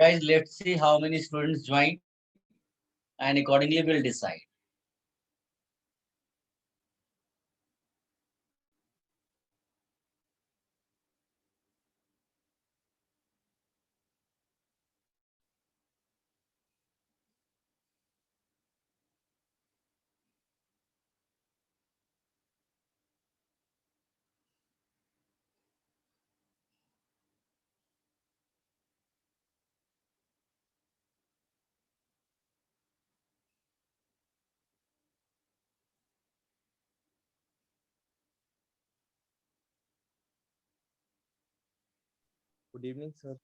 Guys, let's see how many students join, and accordingly we'll decide. Good evening, sir.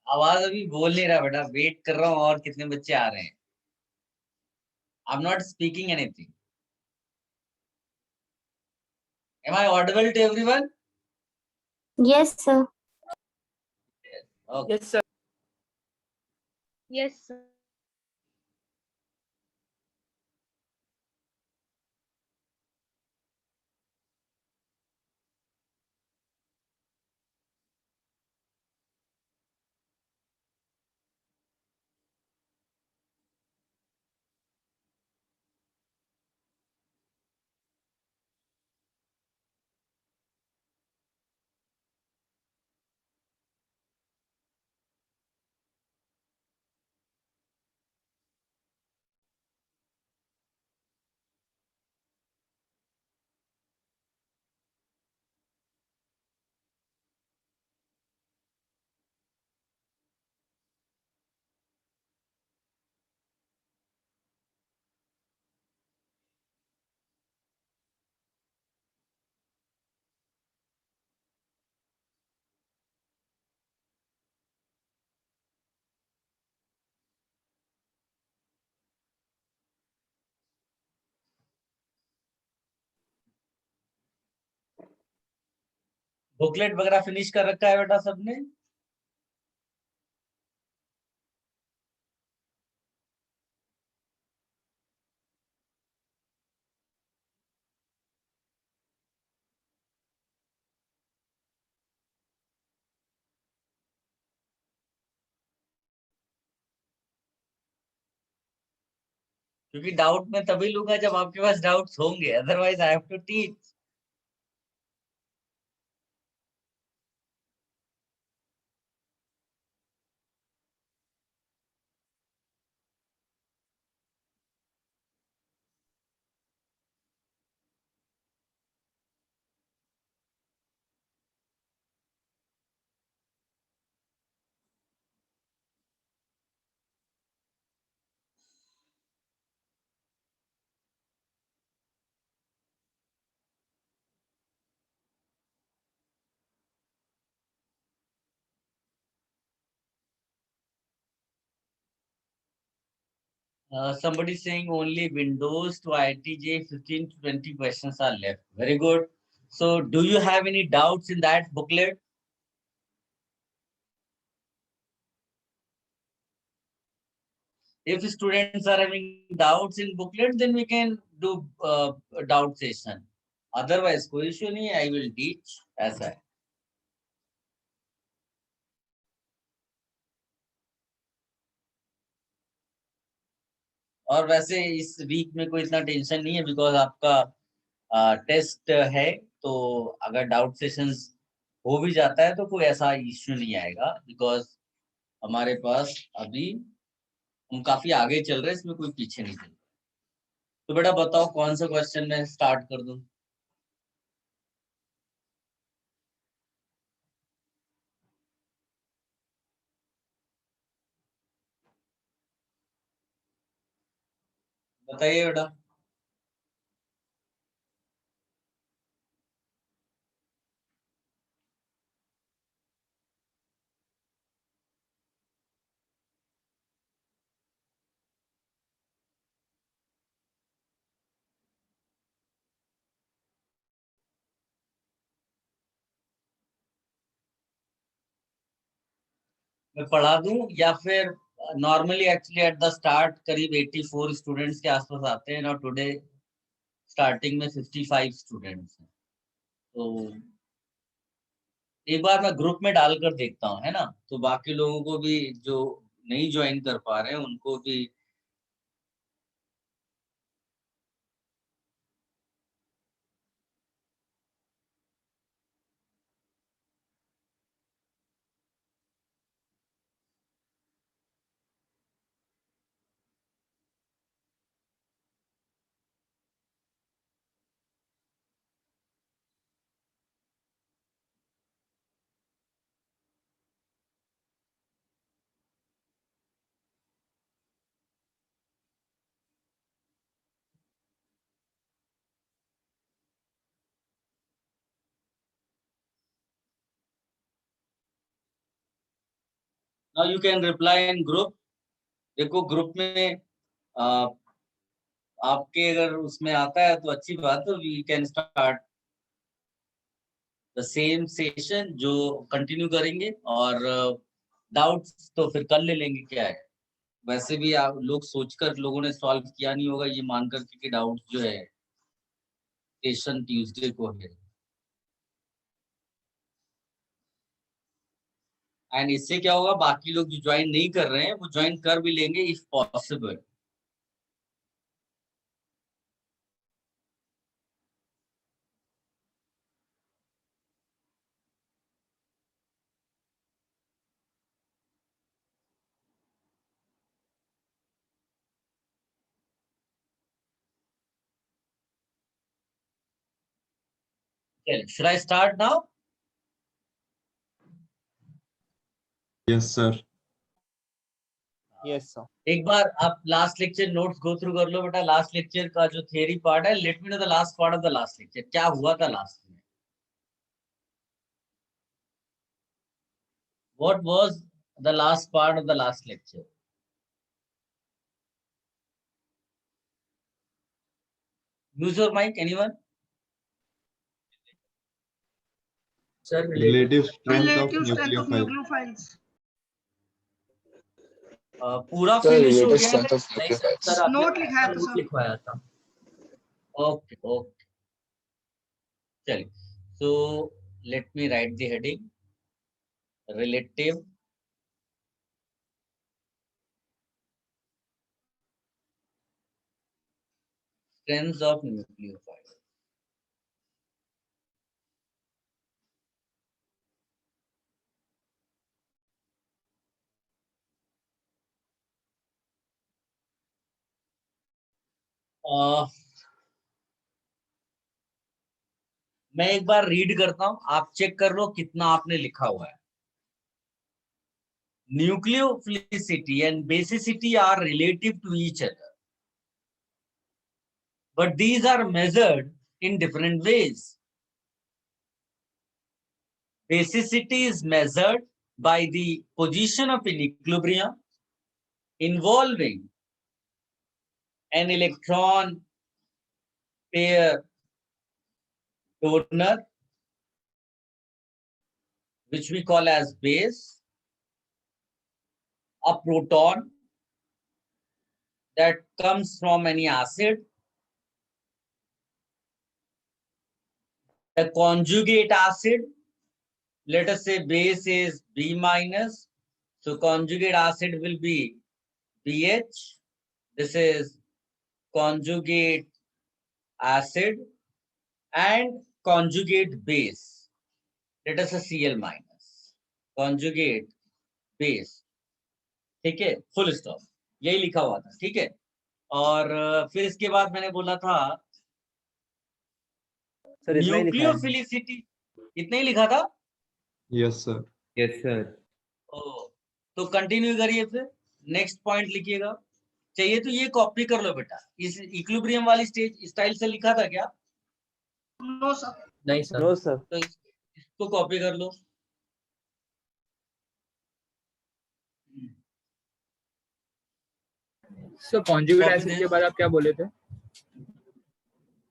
आवाज अभी बोल नहीं रहा बेटा, वेट कर रहा हूँ और कितने बच्चे आ रहे हैं. I am not speaking anything. Am I audible to everyone? Yes, sir. Okay. Yes, sir. Yes, sir. Booklet वगैरह फिनिश कर रखा है बेटा सबने? क्योंकि डाउट में तभी लूंगा जब आपके पास डाउट्स होंगे, otherwise I have to teach. Somebody saying only Windows to ITJ 15 to 20 questions are left. Very good. So, do you have any doubts in that booklet? If students are having doubts in booklet, then we can do a doubt session. Otherwise, कोई issue नहीं है, I will teach. ऐसा है. और वैसे इस week में कोई इतना टेंशन नहीं है, बिकॉज आपका टेस्ट है. तो अगर डाउट सेशंस हो भी जाता है तो कोई ऐसा इश्यू नहीं आएगा, बिकॉज हमारे पास अभी हम काफी आगे चल रहे हैं, इसमें कोई पीछे नहीं चल रहा. तो बेटा बताओ कौन सा क्वेश्चन मैं स्टार्ट कर दूं? बताइए बेटा. मैं पढ़ा दूं या फिर normally actually at the start करीब 84 स्टूडेंट्स के आसपास आते हैं और टुडे स्टार्टिंग में 55 स्टूडेंट्स हैं। तो एक बार मैं ग्रुप में डालकर देखता हूँ, है ना, तो बाकी लोगों को भी जो नहीं ज्वाइन कर पा रहे हैं उनको भी। Now you can reply in group. देखो ग्रुप में आ, आपके अगर उसमें आता है तो अच्छी बात है, we can start the same session जो कंटिन्यू करेंगे, और डाउट्स तो फिर कल ले लेंगे, क्या है। वैसे भी आप लोग सोचकर लोगों ने सॉल्व किया नहीं होगा ये मानकर कि डाउट जो है सेशन ट्यूसडे को है। एंड इससे क्या होगा, बाकी लोग जो ज्वाइन नहीं कर रहे हैं वो ज्वाइन कर भी लेंगे इफ पॉसिबल। चलिए, should I start now? Yes, sir. Yes, sir. एक बार आप last lecture notes go through कर लो बेटा। लास्ट लेक्चर का जो थियरी पार्ट है, let me know the last part of the last lecture, क्या हुआ था लास्ट में। What was the last part of the last lecture? Use your mic, anyone? Sir Relative strength of Relative strength of nucleophile. nucleophiles. पूरा Sir, finish हो relative गया है? strength of नहीं sir, nucleophiles. आपने नोट लिखा है तो नोट सर। लिखवाया था। ओके ओके, चलिए। So let me right the heading, relative strengths of nucleophile। मैं एक बार रीड करता हूं, आप चेक कर लो कितना आपने लिखा हुआ है। Nucleophilicity and basicity are relative to each other, but these are measured in different ways. Basicity is measured by the position of an equilibrium involving an electron pair donor, which we call as base, a proton that comes from any acid, the conjugate acid, let us say base is B minus, so conjugate acid will be BH. This is conjugate acid, and conjugate base, let us say Cl minus, conjugate base। ठीक है, full stop, यही लिखा हुआ था। ठीक है, और फिर इसके बाद मैंने बोला था Sir, इतना ही लिखा है। न्यूक्लियोफिलिसिटी, इतना ही लिखा था। Yes, sir. Yes, sir. तो कंटिन्यू करिए, फिर नेक्स्ट पॉइंट लिखिएगा। चाहिए तो ये कॉपी कर लो बेटा, इस इक्विलिब्रियम वाली स्टेज स्टाइल से लिखा था क्या? No sir. नहीं सर। No, sir. तो इसको कॉपी कर लो। Sir conjugate Copy acid this. के बाद आप क्या बोले थे?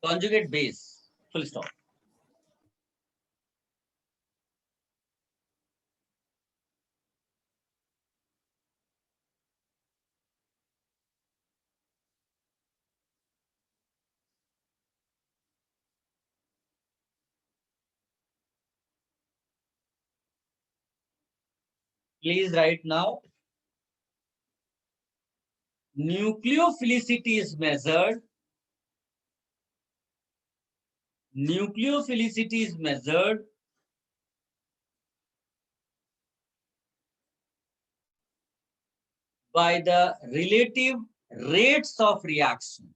Conjugate base, full stop. Please write now. Nucleophilicity is measured. Nucleophilicity is measured by the relative rates of reaction.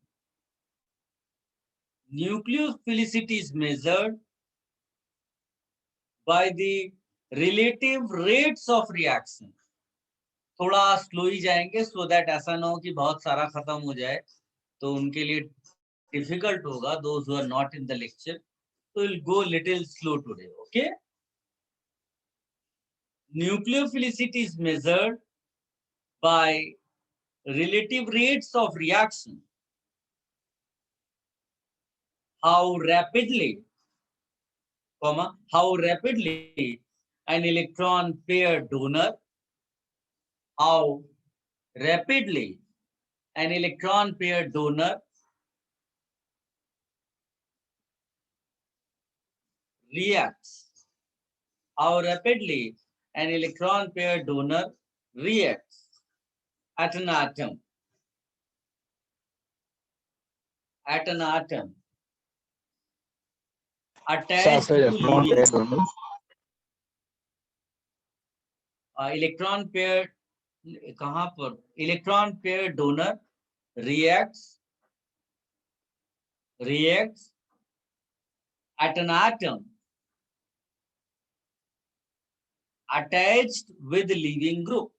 Nucleophilicity is measured by the relative rates of reaction. थोड़ा slow ही जाएंगे so that ऐसा ना हो कि बहुत सारा खत्म हो जाए तो उनके लिए difficult होगा, those who are not in the lecture. So we'll go little slow today, okay? Nucleophilicity is measured by relative rates of reaction. How rapidly an electron pair donor, how rapidly an electron pair donor reacts, how rapidly an electron pair donor reacts at an atom. Attached to electron pair, कहाँ पर? Electron pair donor reacts at an atom attached with leaving group.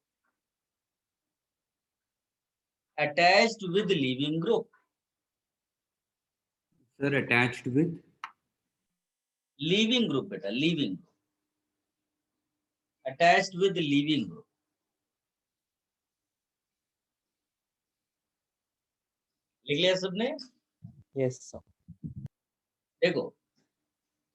Attached with leaving group. Sir, attached with? Leaving group, beta, leaving group. Attached with the leaving group. लिख लिया सबने? Yes, sir. देखो,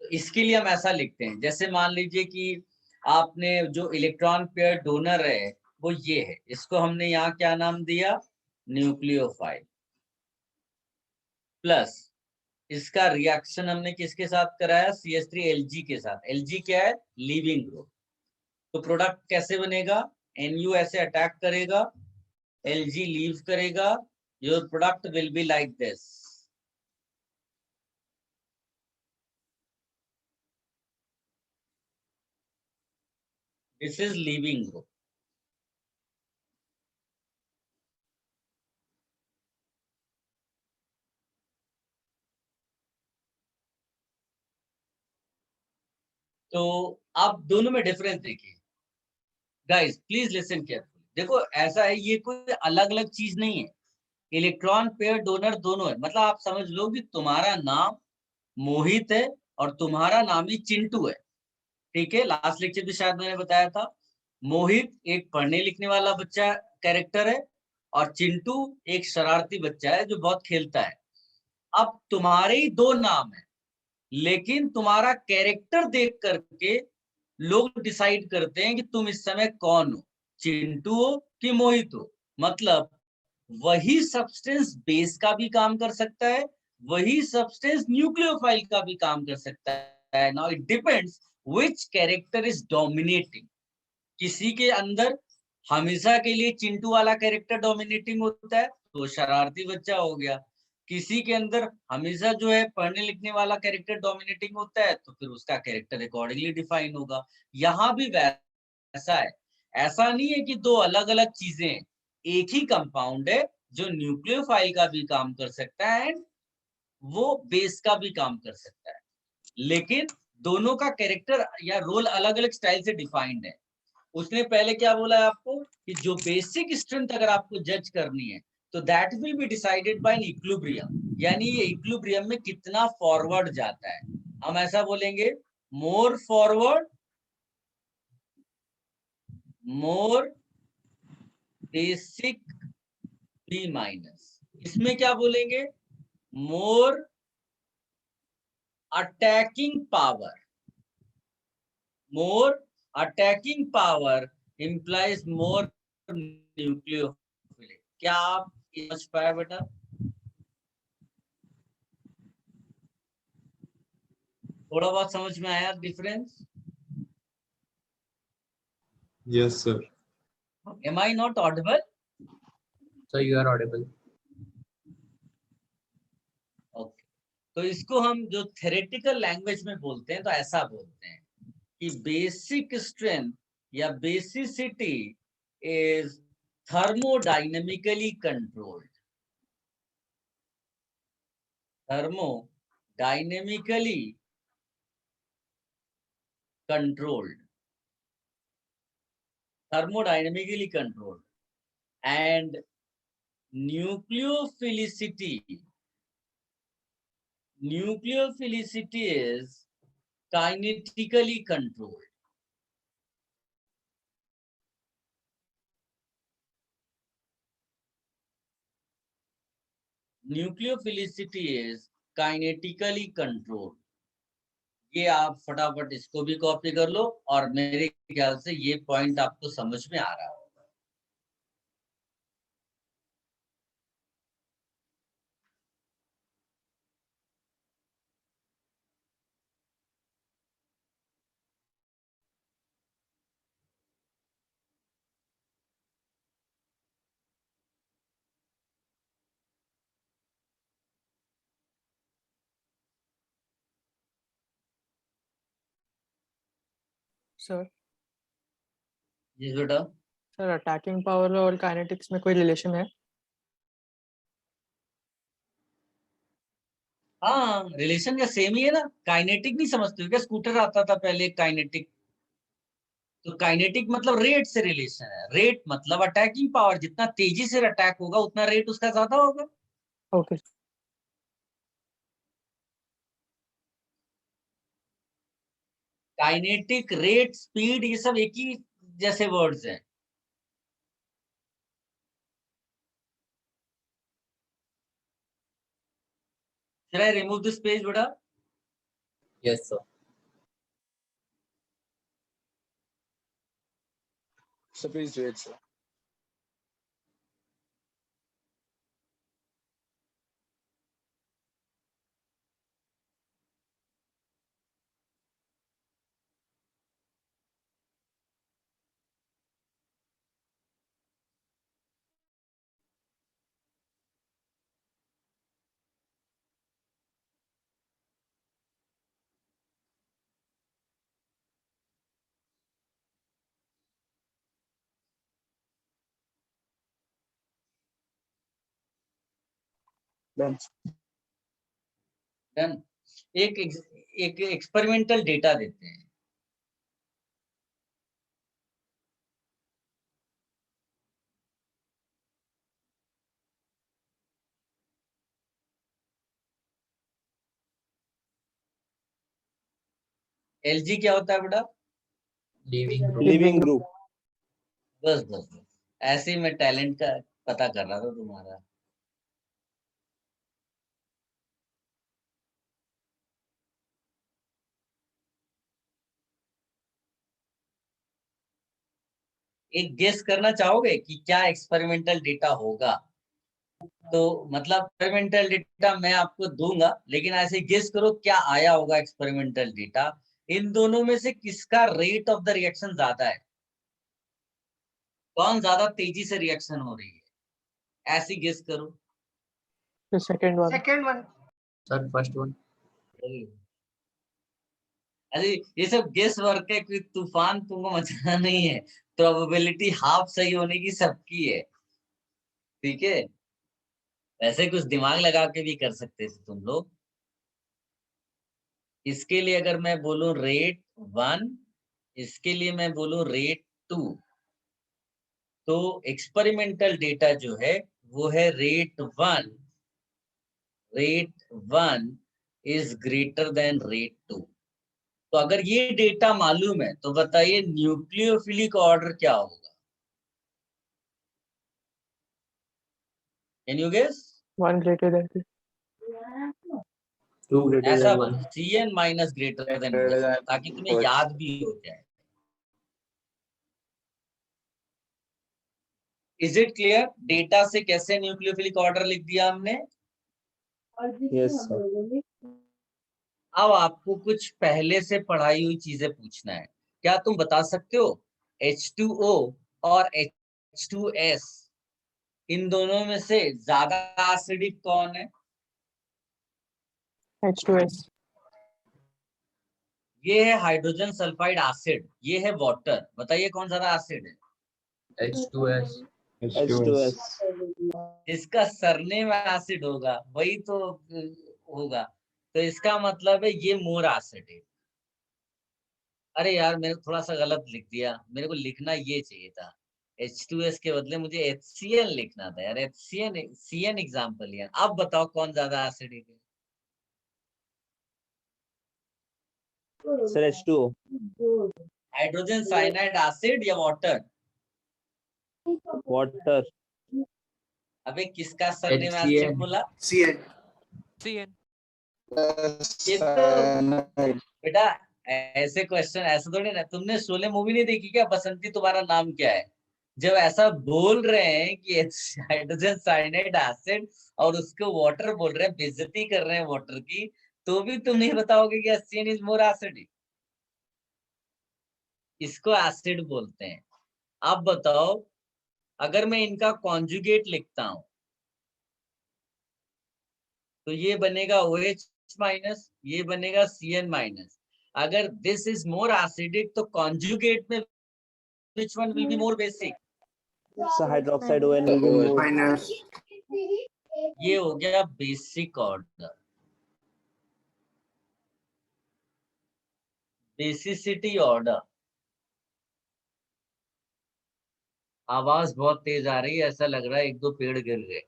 तो इसके लिए हम ऐसा लिखते हैं, जैसे मान लीजिए कि आपने जो इलेक्ट्रॉन पेयर डोनर है वो ये है, इसको हमने यहाँ क्या नाम दिया? न्यूक्लियोफाइल। प्लस इसका रिएक्शन हमने किसके साथ कराया? CH3Lg के साथ। Lg क्या है? Leaving group. तो प्रोडक्ट कैसे बनेगा? Nu ऐसे अटैक करेगा, Lg लीव करेगा, your product will be like this. This is leaving group. तो आप दोनों में डिफरेंस देखिए। Guys please listen carefully. देखो ऐसा है, ये कोई अलग अलग चीज नहीं है, इलेक्ट्रॉन पेयर डोनर दोनों है। मतलब आप समझ लो कि तुम्हारा नाम मोहित है और तुम्हारा नाम ही चिंटू है, ठीक है? लास्ट लेक्चर भी शायद मैंने बताया था, मोहित एक पढ़ने लिखने वाला बच्चा कैरेक्टर है और चिंटू एक शरारती बच्चा है जो बहुत खेलता है। अब तुम्हारे ही दो नाम है, लेकिन तुम्हारा कैरेक्टर देख करके लोग डिसाइड करते हैं कि तुम इस समय कौन हो, चिंटू हो कि मोहित हो। मतलब वही सब्सटेंस बेस का भी काम कर सकता है, वही सब्सटेंस न्यूक्लियोफाइल का भी काम कर सकता है। Now it depends which character is dominating. किसी के अंदर हमेशा के लिए चिंटू वाला कैरेक्टर डोमिनेटिंग होता है तो शरारती बच्चा हो गया। किसी के अंदर हमेशा जो है पढ़ने लिखने वाला कैरेक्टर डोमिनेटिंग होता है तो फिर उसका कैरेक्टर अकॉर्डिंगली डिफाइन होगा। यहाँ भी वैसा है, ऐसा नहीं है कि दो अलग अलग चीजें हैं, एक ही कंपाउंड है जो न्यूक्लियोफाइल का भी काम कर सकता है एंड वो बेस का भी काम कर सकता है, लेकिन दोनों का कैरेक्टर या रोल अलग अलग स्टाइल से डिफाइंड है। उसने पहले क्या बोला है आपको कि जो बेसिक स्ट्रेंथ अगर आपको जज करनी है तो that will be decided by an equilibrium, यानी ये इक्विलिब्रियम में कितना फॉरवर्ड जाता है। हम ऐसा बोलेंगे, more forward more basic B minus. इसमें क्या बोलेंगे? More attacking power. More attacking power implies more nucleophilic। क्या आप समझ पाए बेटा? थोड़ा बहुत समझ में आया difference? Yes, sir. Am I not audible? So you are audible. Okay. तो इसको हम जो थेरेटिकल लैंग्वेज में बोलते हैं तो ऐसा बोलते हैं कि बेसिक स्ट्रेंथ या basicity is thermodynamically controlled. Thermodynamically controlled. Thermodynamically controlled. And nucleophilicity is kinetically controlled. Nucleophilicity is kinetically controlled. ये आप फटाफट इसको भी कॉपी कर लो और मेरे ख्याल से ये पॉइंट आपको समझ में आ रहा होगा. सर जी बेटा. सर अटैकिंग पावर और काइनेटिक्स में कोई रिलेशन है? हाँ, रिलेशन का सेम ही है ना. काइनेटिक नहीं समझते हो क्या? स्कूटर आता था पहले काइनेटिक. तो काइनेटिक मतलब रेट से रिलेशन है. रेट मतलब अटैकिंग पावर. जितना तेजी से अटैक होगा उतना रेट उसका ज्यादा होगा. ओके. काइनेटिक, रेट, स्पीड ये सब एक ही जैसे वर्ड्स हैं. Should I remove this page, बेटा? Yes, sir. So please do it, sir. Done. Done. एक एक्सपेरिमेंटल डेटा देते हैं. LG क्या होता है बेटा? Living group. बस बस बस. ऐसे ही मैं टैलेंट का पता कर रहा था तुम्हारा. एक गेस करना चाहोगे कि क्या एक्सपेरिमेंटल डेटा होगा? तो मतलब एक्सपेरिमेंटल डेटा मैं आपको दूंगा, लेकिन ऐसे गेस करो क्या आया होगा एक्सपेरिमेंटल डेटा. इन दोनों में से किसका रेट ऑफ द रिएक्शन ज्यादा है? कौन ज्यादा तेजी से रिएक्शन हो रही है? ऐसी गेस करो. The second one. Second one. Sir, first one. अरे ये सब गेस वर्क है, कोई तूफान तुमको मचाना नहीं है. प्रोबेबिलिटी हाफ सही होने की सबकी है. ठीक है. वैसे कुछ दिमाग लगा के भी कर सकते थे तुम लोग. इसके लिए अगर मैं बोलूं रेट 1, इसके लिए मैं बोलूं रेट 2, तो एक्सपेरिमेंटल डेटा जो है वो है rate 1. Rate 1 is greater than rate 2. तो अगर ये डेटा मालूम है तो बताइए न्यूक्लियोफिलिक ऑर्डर क्या होगा? Can you guess? 1 greater than 2. 2 greater ऐसा than बोलो 1. Cn माइनस ग्रेटर देन, ताकि तुम्हें याद भी हो जाए. Is it clear? डेटा से कैसे न्यूक्लियोफिलिक ऑर्डर लिख दिया हमने. Yes, sir. अब आपको कुछ पहले से पढ़ाई हुई चीजें पूछना है. क्या तुम बता सकते हो H2O और H2S, इन दोनों में से ज्यादा एसिडिक कौन है? H2S. ये है हाइड्रोजन सल्फाइड एसिड, ये है वाटर। बताइए कौन ज्यादा एसिड है? H2S. H2S. इसका सरनेम एसिड होगा, वही तो होगा, तो इसका मतलब है ये मोर एसिड है। अरे यार मैंने थोड़ा सा गलत लिख दिया, मेरे को लिखना ये चाहिए था, H2S के बदले मुझे HCl लिखना था यार। CN एग्जाम्पल लिया। अब बताओ कौन ज्यादा एसिडिक है? Sir, H2O. Hydrogen cyanide acid या वाटर? Water. अबे किसका सरनेम एसिड HCl. बोला? CN. ये तो बेटा ऐसे क्वेश्चन ऐसे थोड़ी ना, तुमने शोले मूवी नहीं देखी क्या, बसंती तुम्हारा नाम क्या है? जब ऐसा बोल रहे हैं कि हाइड्रोजन साइनाइड एसिड और उसको वाटर बोल रहे हैं, बेइज्जती कर रहे हैं वाटर की, तो भी तुम नहीं बताओगे कि HCN इज मोर एसिडिक। इसको एसिड बोलते हैं। अब बताओ, अगर मैं इनका कॉन्जुगेट लिखता हूं तो ये बनेगा OH माइनस, ये बनेगा CN माइनस। अगर दिस इज मोर एसिडिक तो कॉन्जुगेट में which one will be more basic? So hydroxide ON will be more. Minus. ये हो गया बेसिक ऑर्डर। Basicity order. आवाज बहुत तेज आ रही है, ऐसा लग रहा है एक दो पेड़ गिर गए।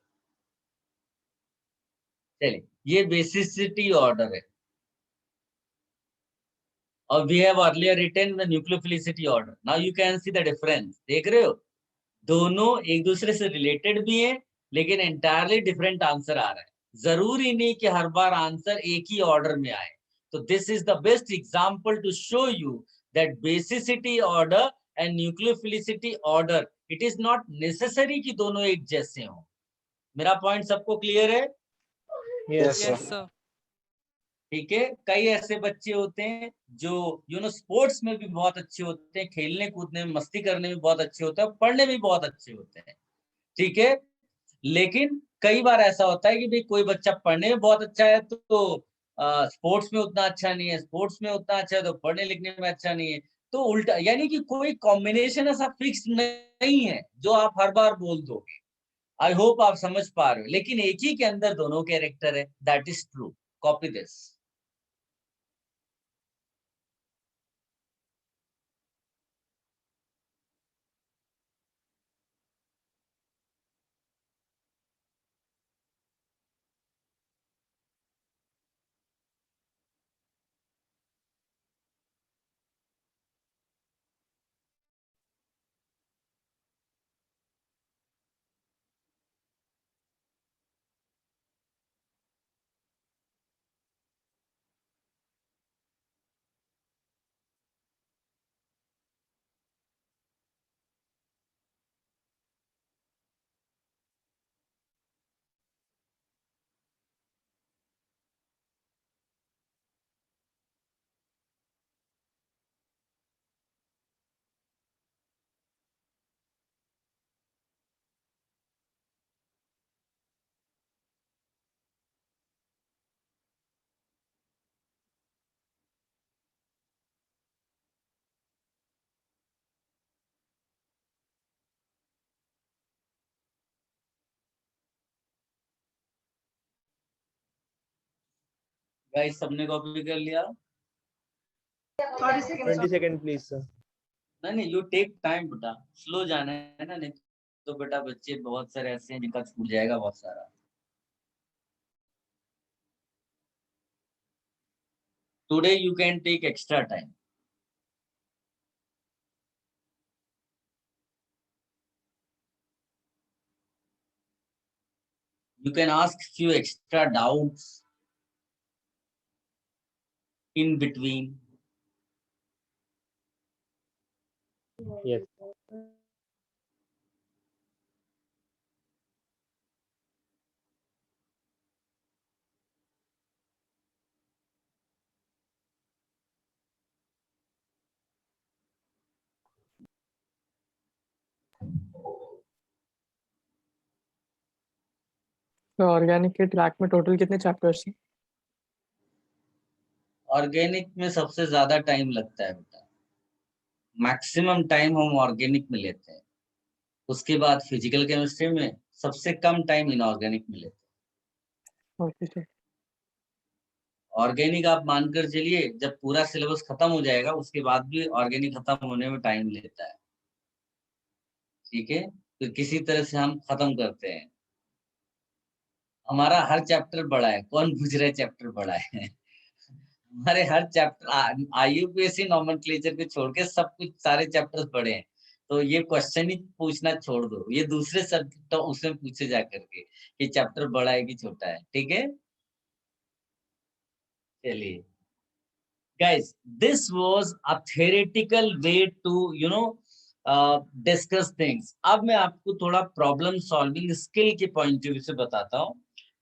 चलिए, ये बेसिसिटी ऑर्डर है। और we have earlier written the nucleophilicity order. Now you can see the difference. देख रहे हो, दोनों एक दूसरे से रिलेटेड भी हैं, लेकिन एंटायरली डिफरेंट आंसर आ रहा है। जरूरी नहीं कि हर बार आंसर एक ही ऑर्डर में आए। तो this is the best example to show you that basicity order and nucleophilicity order, it is not necessary कि दोनों एक जैसे हों। मेरा पॉइंट सबको क्लियर है? Yes, sir. ठीक है। कई ऐसे बच्चे होते हैं जो स्पोर्ट्स में भी बहुत अच्छे होते हैं, खेलने कूदने में मस्ती करने में बहुत अच्छे होते हैं, पढ़ने में भी बहुत अच्छे होते हैं। ठीक है, लेकिन कई बार ऐसा होता है कि भाई कोई बच्चा पढ़ने में बहुत अच्छा है तो स्पोर्ट्स में उतना अच्छा नहीं है, स्पोर्ट्स में उतना अच्छा है तो पढ़ने लिखने में अच्छा नहीं है। तो उल्टा, यानी कि कोई कॉम्बिनेशन ऐसा फिक्स नहीं है जो आप हर बार बोल दोगे। आई होप आप समझ पा रहे हो, लेकिन एक ही के अंदर दोनों कैरेक्टर है, that is true. Copy this. Guys सबने कॉपी कर लिया? 30 seconds. 20 seconds, please, sir. नहीं, यू टेक टाइम बेटा, स्लो जाना है ना, नहीं तो बेटा बच्चे बहुत सारे ऐसे हैं जिनका छूट जाएगा बहुत सारा। Today you can take extra time. You can ask few extra doubts in between. Yes. तो ऑर्गेनिक के ट्रैक में टोटल कितने चैप्टर्स हैं? ऑर्गेनिक में सबसे ज्यादा टाइम लगता है बेटा, मैक्सिमम टाइम हम ऑर्गेनिक में लेते हैं, उसके बाद फिजिकल केमिस्ट्री में सबसे कम टाइम इनऑर्गेनिक में लेते हैं। Okay sir. ऑर्गेनिक आप मानकर चलिए जब पूरा सिलेबस खत्म हो जाएगा उसके बाद भी ऑर्गेनिक खत्म होने में टाइम लेता है, ठीक है। फिर किसी तरह से हम खत्म करते हैं। हमारा हर चैप्टर बड़ा है, कौन पूछ रहे चैप्टर बड़ा है? हमारे हर चैप्टर आईयूपीएससी नॉमेनक्लेचर को छोड़ के सब कुछ सारे चैप्टर्स बड़े हैं। तो ये क्वेश्चन ही पूछना छोड़ दो, ये दूसरे सब्जेक्ट तो उसमें पूछे जा करके कि चैप्टर बड़ा है कि छोटा है, ठीक है। चलिए guys, this was a theoretical way to discuss things. अब मैं आपको थोड़ा प्रॉब्लम सॉल्विंग स्किल के पॉइंट ऑफ व्यू से बताता हूँ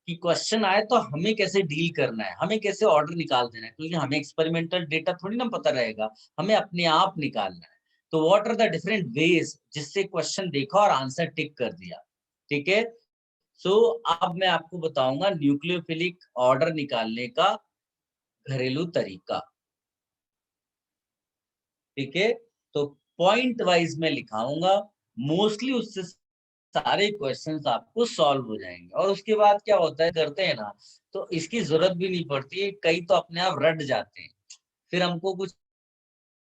कि क्वेश्चन आए तो हमें कैसे डील करना है, हमें कैसे ऑर्डर निकाल देना है, क्योंकि हमें एक्सपेरिमेंटल डेटा थोड़ी ना पता रहेगा, हमें अपने आप निकालना है। तो what are the different ways जिससे क्वेश्चन देखा और आंसर टिक कर दिया, ठीक है। सो अब मैं आपको बताऊंगा न्यूक्लियोफिलिक ऑर्डर निकालने का घरेलू तरीका, ठीक है। तो पॉइंट वाइज में लिखाऊंगा, मोस्टली उससे सारे क्वेश्चंस आपको सॉल्व हो जाएंगे। और उसके बाद क्या होता है, करते हैं ना तो इसकी जरूरत भी नहीं पड़ती है, कई तो अपने आप रट जाते हैं, फिर हमको कुछ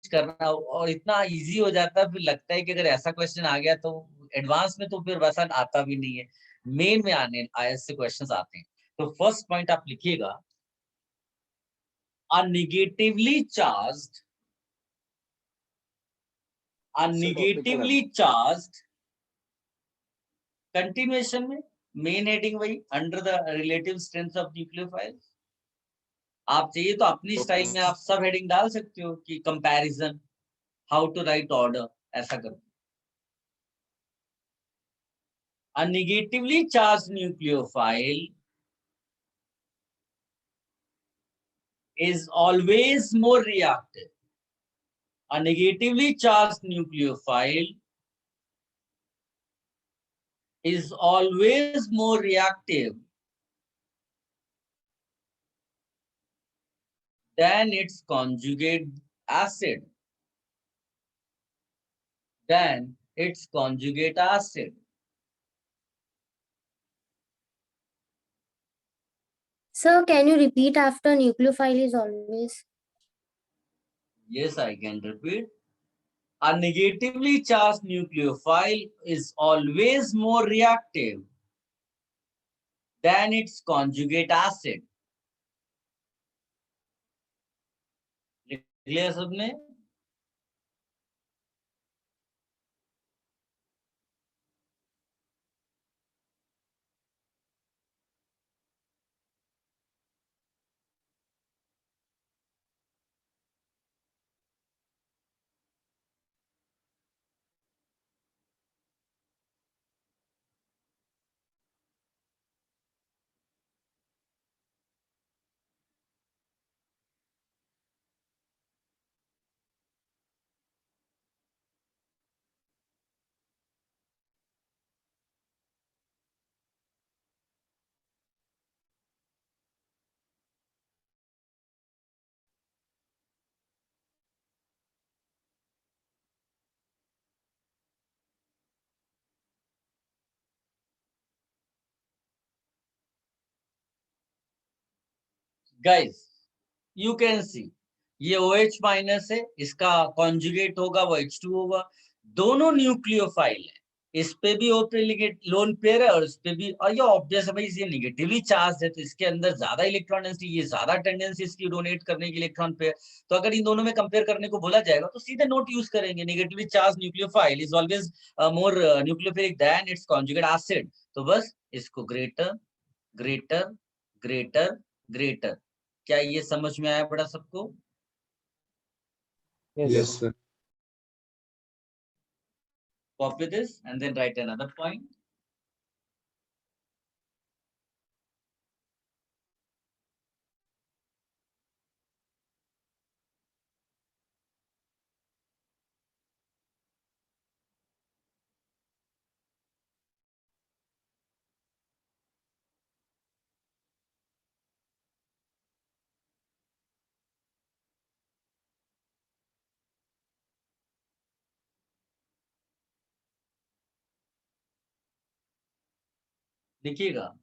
करना और इतना इजी हो जाता है, फिर लगता है कि अगर ऐसा क्वेश्चन आ गया तो एडवांस में तो फिर वैसा आता भी नहीं है, मेन में आने ऐसे क्वेश्चंस आते हैं। तो फर्स्ट पॉइंट आप लिखिएगा, a negatively charged कंटिन्यूएशन में मेन हेडिंग वही under the relative strength of nucleophiles. आप चाहिए तो अपनी स्टाइल में आप सब हेडिंग डाल सकते हो कि comparison, how to write order, ऐसा करो। A negatively charged nucleophile is always more reactive. A negatively charged nucleophile is always more reactive than its conjugate acid. Sir, can you repeat after nucleophile is always? Yes, I can repeat. A negatively charged nucleophile is always more reactive than its conjugate acid. Clear सबने? Guys, you can see ये OH minus है, इसका conjugate होगा वो H2 होगा, दोनों nucleophile है, इस पे भी O पे लोन पेयर है और इस पे भी, और ये ऑब्वियस है भाई, ये निगेटिवली चार्ज है तो इसके अंदर ज्यादा इलेक्ट्रॉन डेंसिटी, ये ज्यादा टेंडेंसी इसकी डोनेट करने की इलेक्ट्रॉन पेयर। तो अगर इन दोनों में कंपेयर करने को बोला जाएगा तो सीधे नोट यूज करेंगे, negatively charge nucleophile is always more nucleophilic than its conjugate acid. तो बस इसको ग्रेटर ग्रेटर ग्रेटर ग्रेटर, क्या ये समझ में आया बड़ा सबको? Yes, sir. Copy this and then write another point. लिखिएगा।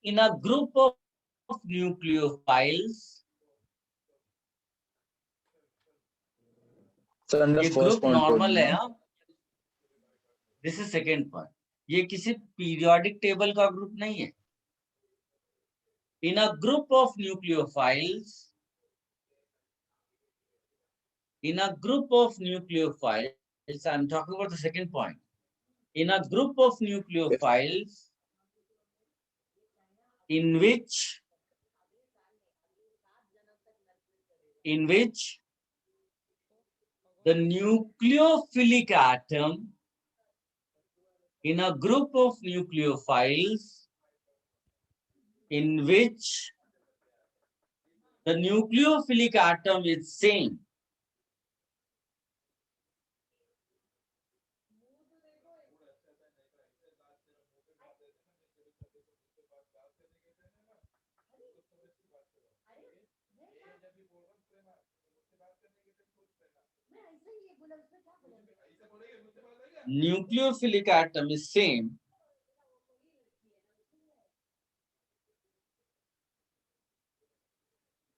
In a group of nucleophiles, So in the ये first ग्रुप point नॉर्मल है। only. हाँ, दिस इज सेकेंड पॉइंट। ये किसी पीरियोडिक टेबल का ग्रुप नहीं है। In a group of nucleophiles, in a group of nucleophiles, I'm talking about the second point. In a group of nucleophiles in which the nucleophilic atom, in a group of nucleophiles in which the nucleophilic atom is same, nucleophilic atom is same,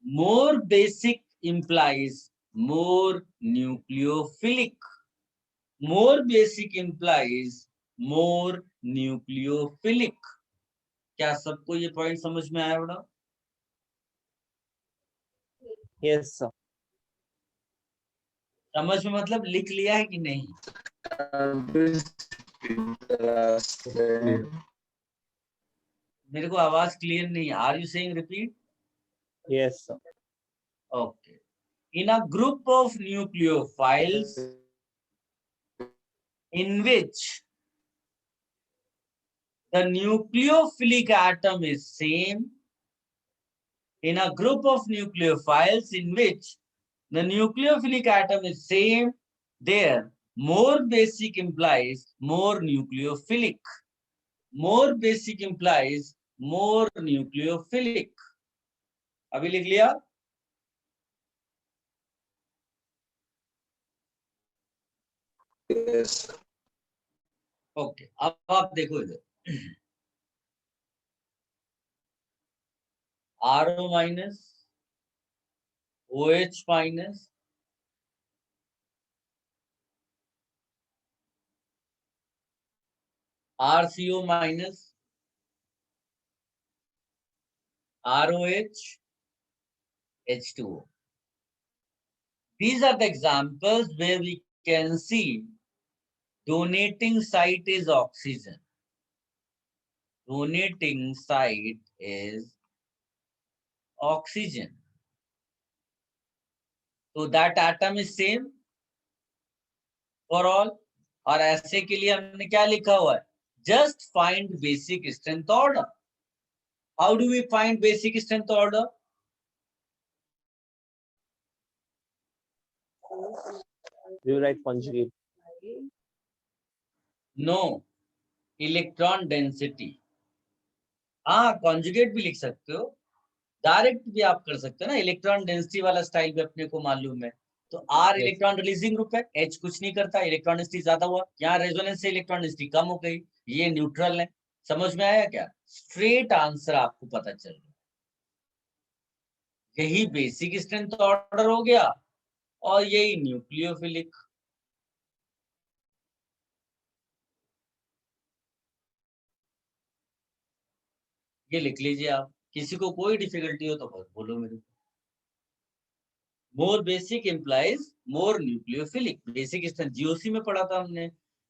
more basic implies more nucleophilic. More basic implies more nucleophilic. क्या सबको ये point समझ में आया बड़ा? Yes, sir. समझ में मतलब लिख लिया है कि नहीं? मेरे को आवाज क्लियर नहीं। Are you saying repeat? Yes, sir. Okay. In a group of nucleophiles in which the nucleophilic atom is same, in a group of nucleophiles in which the nucleophilic atom is same, there more basic implies more nucleophilic. More basic implies more nucleophilic. अभी लिख लिया? Yes. Okay, अब आप देखो इधर। RO minus, OH minus, RCO minus, ROH, H2O. These are the examples where we can see donating site is oxygen. Donating site is oxygen. So that atom is same for all. और ऐसे के लिए हमने क्या लिखा हुआ है? Just find basic strength order. How do we find basic strength order? You write conjugate. No, electron density. हाँ, कॉन्जुगेट भी लिख सकते हो, डायरेक्ट भी आप कर सकते हो ना। इलेक्ट्रॉन डेंसिटी वाला स्टाइल भी अपने को मालूम है। तो आर इलेक्ट्रॉन रिलीजिंग ग्रुप है, एच कुछ नहीं करता, इलेक्ट्रॉन डेंसिटी ज्यादा हुआ, यहाँ रेजोनेंस से इलेक्ट्रॉन डेंसिटी कम हो गई, ये न्यूट्रल है। समझ में आया क्या? स्ट्रेट आंसर आपको पता चल गया। यही बेसिक स्ट्रेंथ ऑर्डर हो गया और यही न्यूक्लियोफिलिक। ये लिख लीजिए आप। किसी को कोई डिफिकल्टी हो तो बोलो मेरे को। मोर बेसिक इंप्लाइज मोर न्यूक्लियोफिलिक। बेसिक स्ट्रेंथ जीओसी में पढ़ा था हमने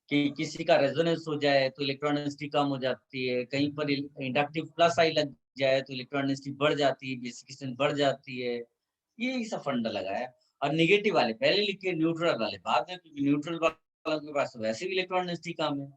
कि किसी का रेजोनेंस हो जाए तो इलेक्ट्रॉन डेंसिटी कम हो जाती है, कहीं पर इंडक्टिव प्लस आई लग जाए तो इलेक्ट्रॉन डेंसिटी बढ़ जाती है, बेसिक स्ट्रेंथ बढ़ जाती है। ये सब फंडा लगाया। और निगेटिव वाले पहले लिखे, न्यूट्रल वाले बाद में, क्योंकि न्यूट्रल वालों के पास तो वैसे भी इलेक्ट्रॉन डेंसिटी कम है।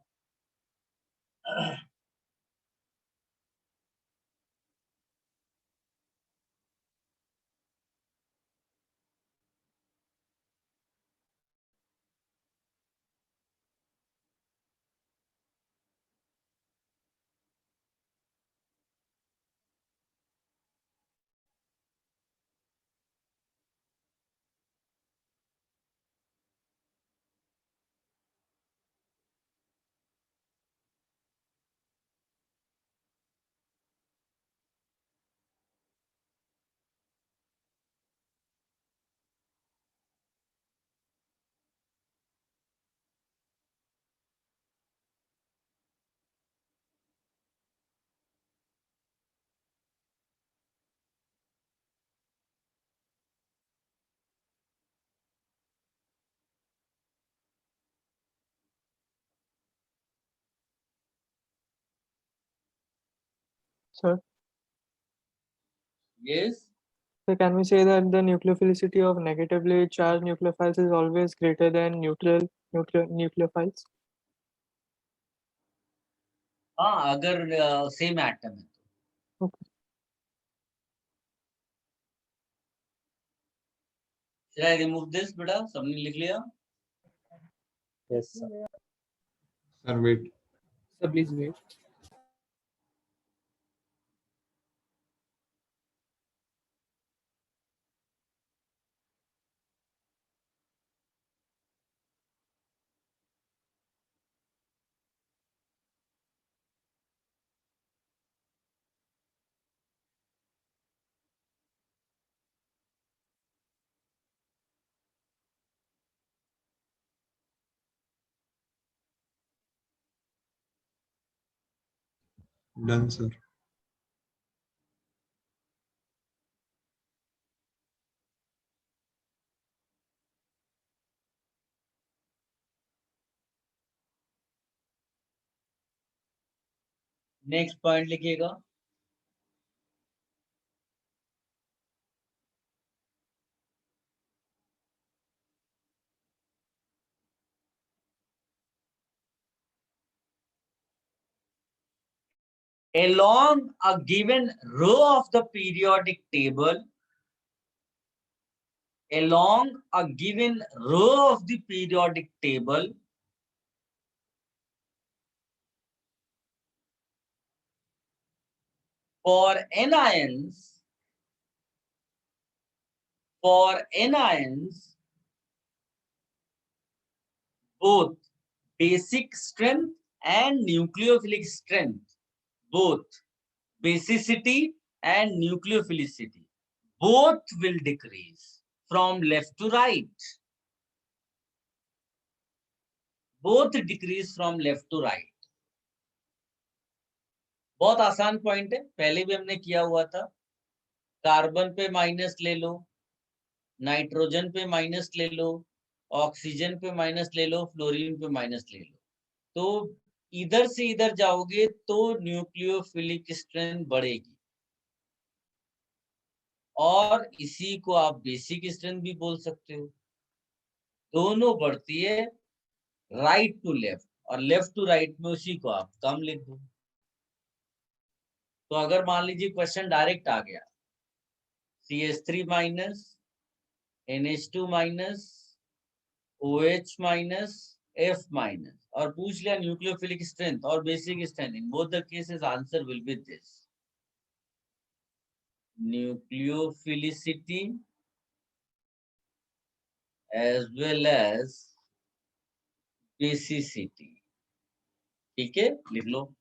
Sir, Yes. so can we say that the nucleophilicity of negatively charged nucleophiles is always greater than neutral nucleophiles? हाँ, अगर सेम एटम है तो। Okay. Should I remove this, बेटा? सबने लिख लिया? Yes, sir. Sir, wait. Sir, please wait. Done, sir. Next point लिखिएगा। Along a given row of the periodic table, along a given row of the periodic table, for anions, both basic strength and nucleophilic strength, both basicity and nucleophilicity, both will decrease from left to right. Both decrease from left to right. बहुत आसान point है, पहले भी हमने किया हुआ था। Carbon पे माइनस ले लो, नाइट्रोजन पे माइनस ले लो, ऑक्सीजन पे माइनस ले लो, फ्लोरीन पे माइनस ले लो। तो इधर से इधर जाओगे तो न्यूक्लियोफिलिक स्ट्रेंथ बढ़ेगी, और इसी को आप बेसिक स्ट्रेंथ भी बोल सकते हो। दोनों बढ़ती है राइट टू लेफ्ट, और लेफ्ट टू राइट में उसी को आप कम लिख दो। तो अगर मान लीजिए क्वेश्चन डायरेक्ट आ गया, CH3 minus, NH2 minus, OH minus, F minus, और पूछ लिया न्यूक्लियोफिलिक स्ट्रेंथ और basic strength, in both the cases answer will be this, nucleophilicity as well as basicity। ठीक है, लिख लो।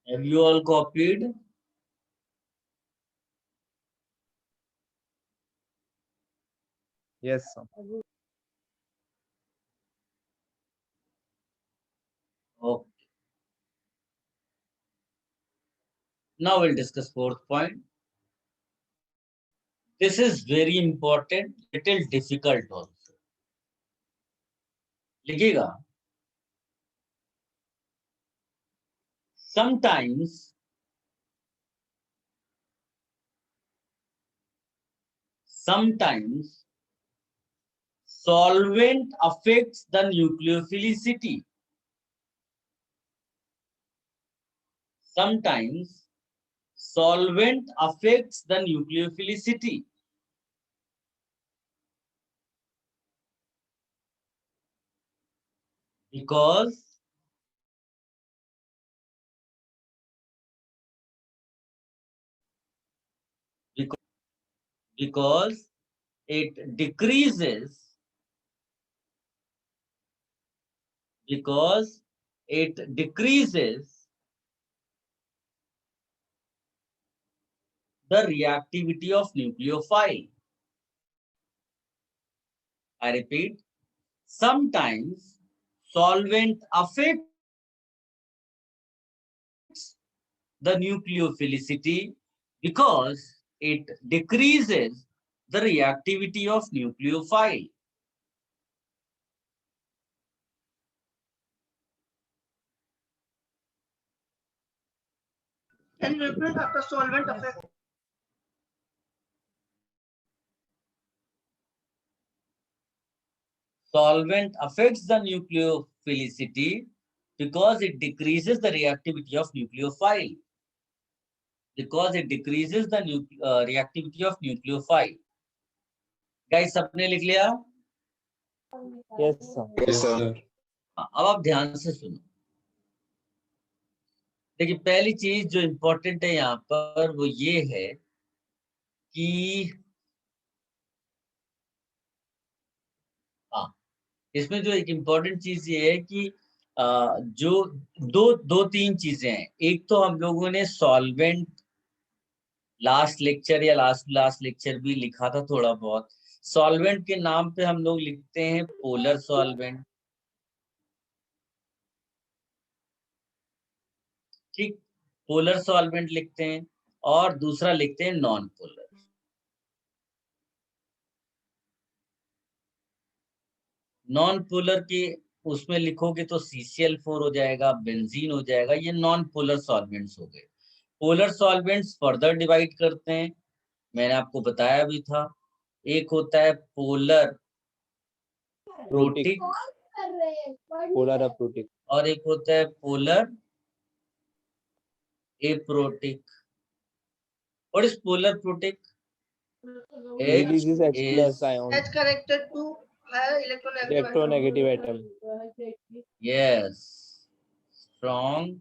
Have you all copied? Yes, sir. Okay. Now we'll discuss fourth point. This is very important, little difficult also. लिखिएगा, sometimes solvent affects the nucleophilicity. Sometimes solvent affects the nucleophilicity. Because because it decreases because it decreases the reactivity of nucleophile. I repeat, sometimes solvent affects the nucleophilicity because it decreases the reactivity of nucleophile. Can you repeat after solvent effect? Solvent affects the nucleophilicity because it decreases the reactivity of nucleophile. Because it decreases the reactivity of nucleophile. Guys, सबने लिख लिया? Yes, sir. Yes, sir. अब आप ध्यान से सुनो. देखिए, पहली चीज जो इम्पोर्टेंट है यहाँ पर वो ये है कि इसमें जो एक इम्पोर्टेंट चीज ये है कि जो दो तीन चीजें हैं. एक तो हम लोगों ने सॉल्वेंट लास्ट लेक्चर या लास्ट लेक्चर भी लिखा था थोड़ा बहुत. सॉल्वेंट के नाम पे हम लोग लिखते हैं पोलर सॉल्वेंट. ठीक, पोलर सॉल्वेंट लिखते हैं और दूसरा लिखते हैं नॉन पोलर. नॉन पोलर के उसमें लिखोगे तो CCl4 हो जाएगा, बेंजीन हो जाएगा. ये नॉन पोलर सॉल्वेंट्स हो गए. पोलर सॉल्वेंट्स फर्दर डिवाइड करते हैं, मैंने आपको बताया भी था. एक होता है पोलर प्रोटिक Polar aprotic. और एक होता है polar aprotic. What is polar protic? Releases H plus ion. H connected to higher electronegative. Electronegative atom. Yes, strong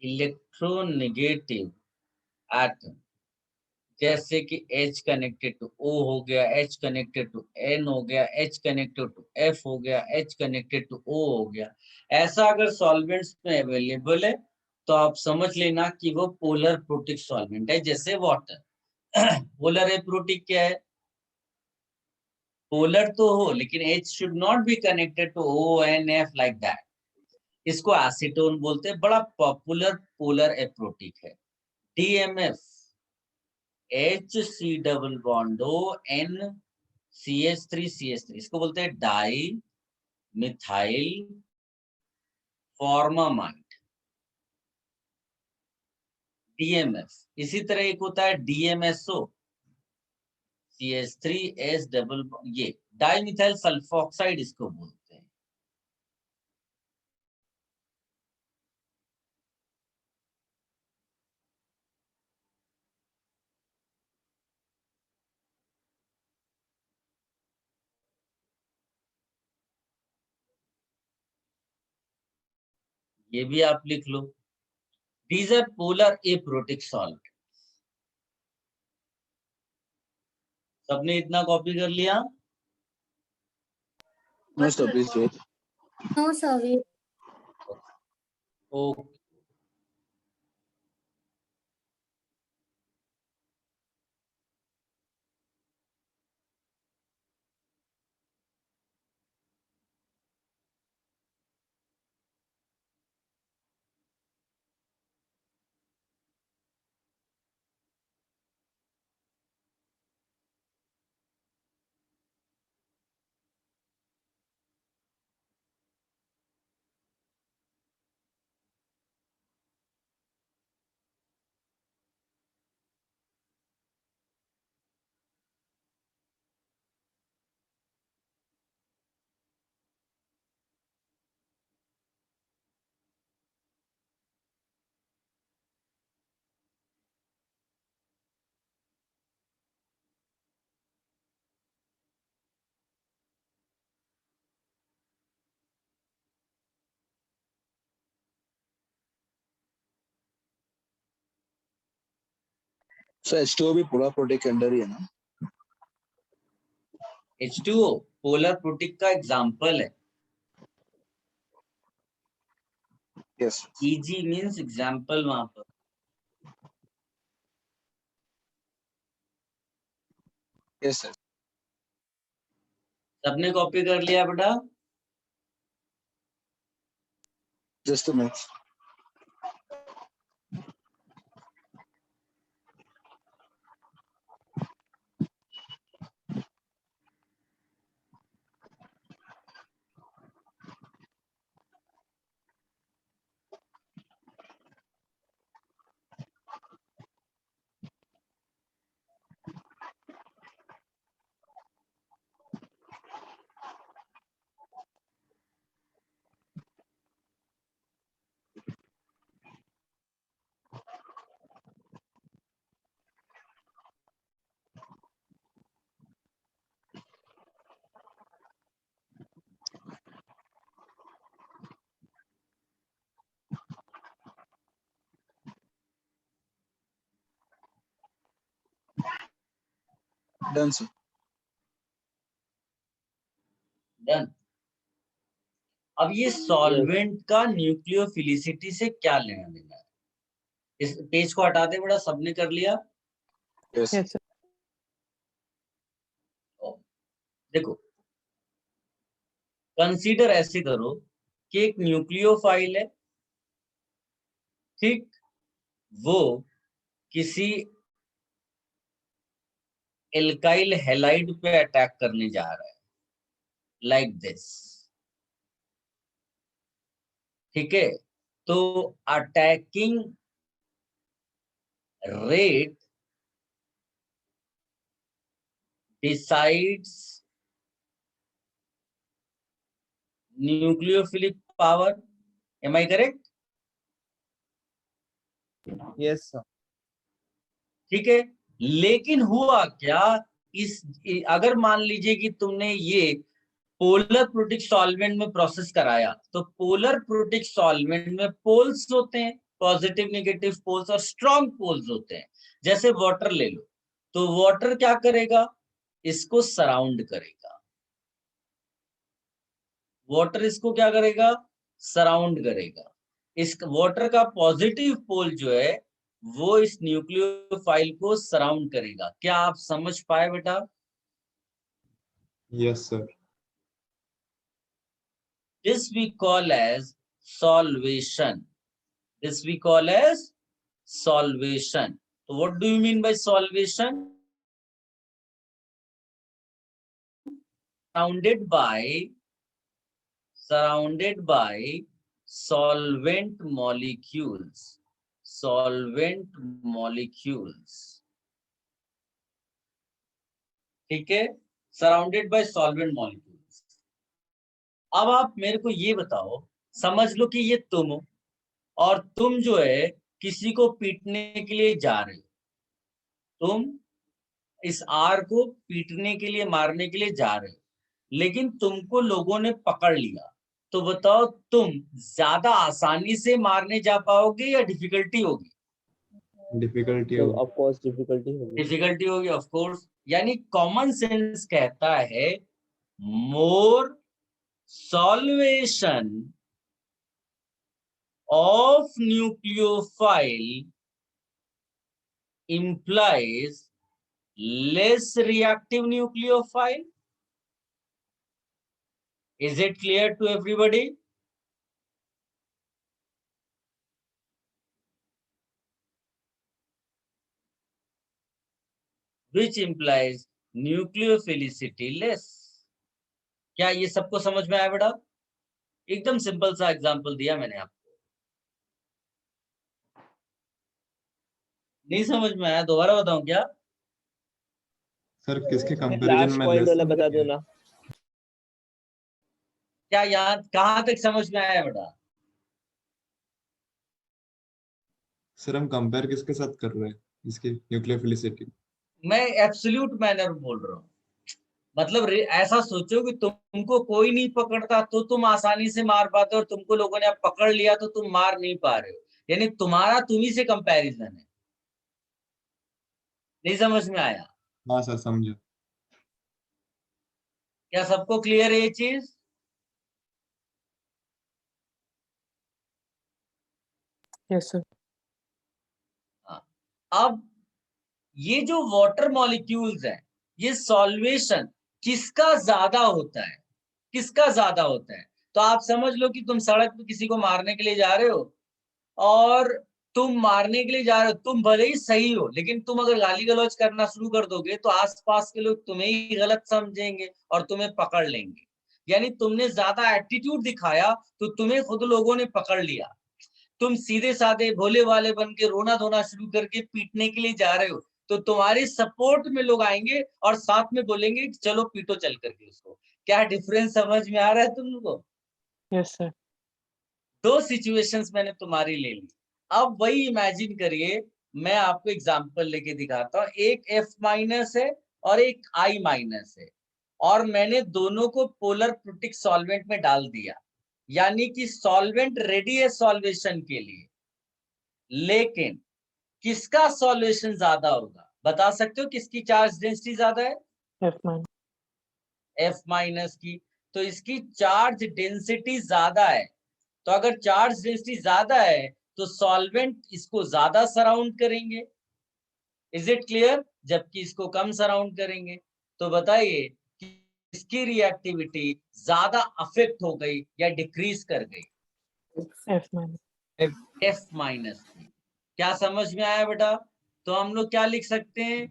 electronegative atom. जैसे कि H कनेक्टेड टू O हो गया, H कनेक्टेड टू N हो गया, H कनेक्टेड टू F हो गया, H connected to O हो गया. ऐसा अगर सॉल्वेंट्स में अवेलेबल है तो आप समझ लेना कि वो पोलर प्रोटिक सॉल्वेंट है, जैसे वाटर. पोलर एप्रोटिक क्या है? पोलर तो हो लेकिन H should not be connected to O N F like that. इसको एसीटोन बोलते हैं. बड़ा पॉपुलर पोलर एप्रोटिक है. DMF HC double bond O N CH3 इसको बोलते हैं डाई मिथाइल फॉर्मामाइड, DMF. इसी तरह एक होता है DMSO CH3S डबल, ये डाई मिथाइल सल्फोक्साइड इसको बोलते हैं. ये भी आप लिख लो. These are polar aprotic salt. सबने इतना कॉपी कर लिया? No, sir, please wait. No, sir. Okay. Sir H2O भी पोलर प्रोटिक के अंडर ही है ना? H2O पोलर प्रोटिक का एग्जाम्पल है। यस EG मीन्स एग्जाम्पल वहां पर। Yes sir. सबने कॉपी कर लिया बेटा? Just a minute. Done sir. Done. अब ये सॉल्वेंट का न्यूक्लियोफिलिसिटी से क्या लेना देना है? इस पेज को हटा दे बेटा, सबने कर लिया? Yes Yes, sir. देखो, कंसीडर ऐसे करो कि एक न्यूक्लियोफाइल है, ठीक, वो किसी एल्काइल हैलाइड पे अटैक करने जा रहा है, लाइक दिस, ठीक है? तो attacking rate decides nucleophilic power. Am I correct? Yes, sir. ठीक है, लेकिन हुआ क्या, अगर मान लीजिए कि तुमने ये पोलर प्रोटिक सॉल्वेंट में प्रोसेस कराया, तो पोलर प्रोटिक सॉल्वेंट में पोल्स होते हैं, पॉजिटिव नेगेटिव पोल्स और स्ट्रॉन्ग पोल्स होते हैं। जैसे वाटर ले लो, तो वाटर क्या करेगा, इसको सराउंड करेगा। वाटर इसको क्या करेगा, सराउंड करेगा। इस वाटर का पॉजिटिव पोल जो है वो इस न्यूक्लियोफाइल को सराउंड करेगा। क्या आप समझ पाए बेटा? Yes, sir. This we call as solvation. This we call as solvation. So what do you mean by solvation? Surrounded by solvent molecules. Solvent molecules. ठीक है, सराउंडेड बाय सॉल्वेंट मॉलिक्यूल्स। अब आप मेरे को ये बताओ, समझ लो कि ये तुम हो और तुम जो है किसी को पीटने के लिए जा रहे हो, तुम इस आर को पीटने के लिए, मारने के लिए जा रहे हो, लेकिन तुमको लोगों ने पकड़ लिया, तो बताओ तुम ज्यादा आसानी से मारने जा पाओगे या डिफिकल्टी होगी? Difficulty So, होगी। of course, difficulty होगी. डिफिकल्टी होगी, ऑफ कोर्स। यानी कॉमन सेंस कहता है मोर solvation of nucleophile implies less reactive nucleophile. Is it clear to everybody? Which implies nucleophilicity less. क्या ये सबको समझ में आया बेटा? एकदम सिंपल सा एग्जांपल दिया मैंने आपको। नहीं समझ में आया? दोबारा बताऊं क्या? सर किसके कंपैरिजन लास्ट में पॉइंट less वाला बता दो ना। क्या यहाँ कहाँ तक समझ में आया बेटा? सर हम कंपेयर किसके साथ कर रहे हैं, इसकी न्यूक्लियोफिलिसिटी? मैं एब्सोल्यूट मैनर बोल रहा हूँ। मतलब ऐसा सोचो कि तुमको कोई नहीं पकड़ता तो तुम आसानी से मार पाते हो, और तुमको लोगों ने अब पकड़ लिया तो तुम मार नहीं पा रहे हो, यानी तुम्हारा तुम्ही से कंपैरिजन है। नहीं समझ में आया? हाँ सर समझो। क्या सबको क्लियर है ये चीज? Yes, sir. अब ये जो वाटर मॉलिक्यूल्स है, ये सॉल्वेशन किसका ज्यादा होता है? किसका ज्यादा होता है? तो आप समझ लो कि तुम सड़क पे किसी को मारने के लिए जा रहे हो, और तुम मारने के लिए जा रहे हो, तुम भले ही सही हो, लेकिन तुम अगर गाली गलौज करना शुरू कर दोगे तो आसपास के लोग तुम्हें ही गलत समझेंगे और तुम्हें पकड़ लेंगे। यानी तुमने ज्यादा एटीट्यूड दिखाया तो तुम्हें खुद लोगों ने पकड़ लिया। तुम सीधे साधे भोले वाले बन के रोना धोना शुरू करके पीटने के लिए जा रहे हो, तो तुम्हारे सपोर्ट में लोग आएंगे और साथ में बोलेंगे कि चलो पीटो चल करके उसको। क्या डिफरेंस समझ में आ रहा है तुमको? Yes, sir. दो सिचुएशंस मैंने तुम्हारी ले ली। अब वही इमेजिन करिए, मैं आपको एग्जांपल लेके दिखाता हूँ। एक F माइनस है और एक I माइनस है, और मैंने दोनों को पोलर प्रोटिक सॉल्वेंट में डाल दिया, यानी कि सॉल्वेंट रेडी है सॉल्वेशन के लिए। लेकिन किसका सॉल्वेशन ज्यादा होगा? बता सकते हो किसकी चार्ज डेंसिटी ज्यादा है? F minus. F माइनस की। तो इसकी चार्ज डेंसिटी ज्यादा है। तो अगर चार्ज डेंसिटी ज्यादा है तो सॉल्वेंट इसको ज्यादा सराउंड करेंगे। Is it clear? जबकि इसको कम सराउंड करेंगे। तो बताइए कि इसकी रिएक्टिविटी ज्यादा अफेक्ट हो गई या डिक्रीज कर गई? F minus. F माइनस की। क्या समझ में आया बेटा? तो हम लोग क्या लिख सकते हैं?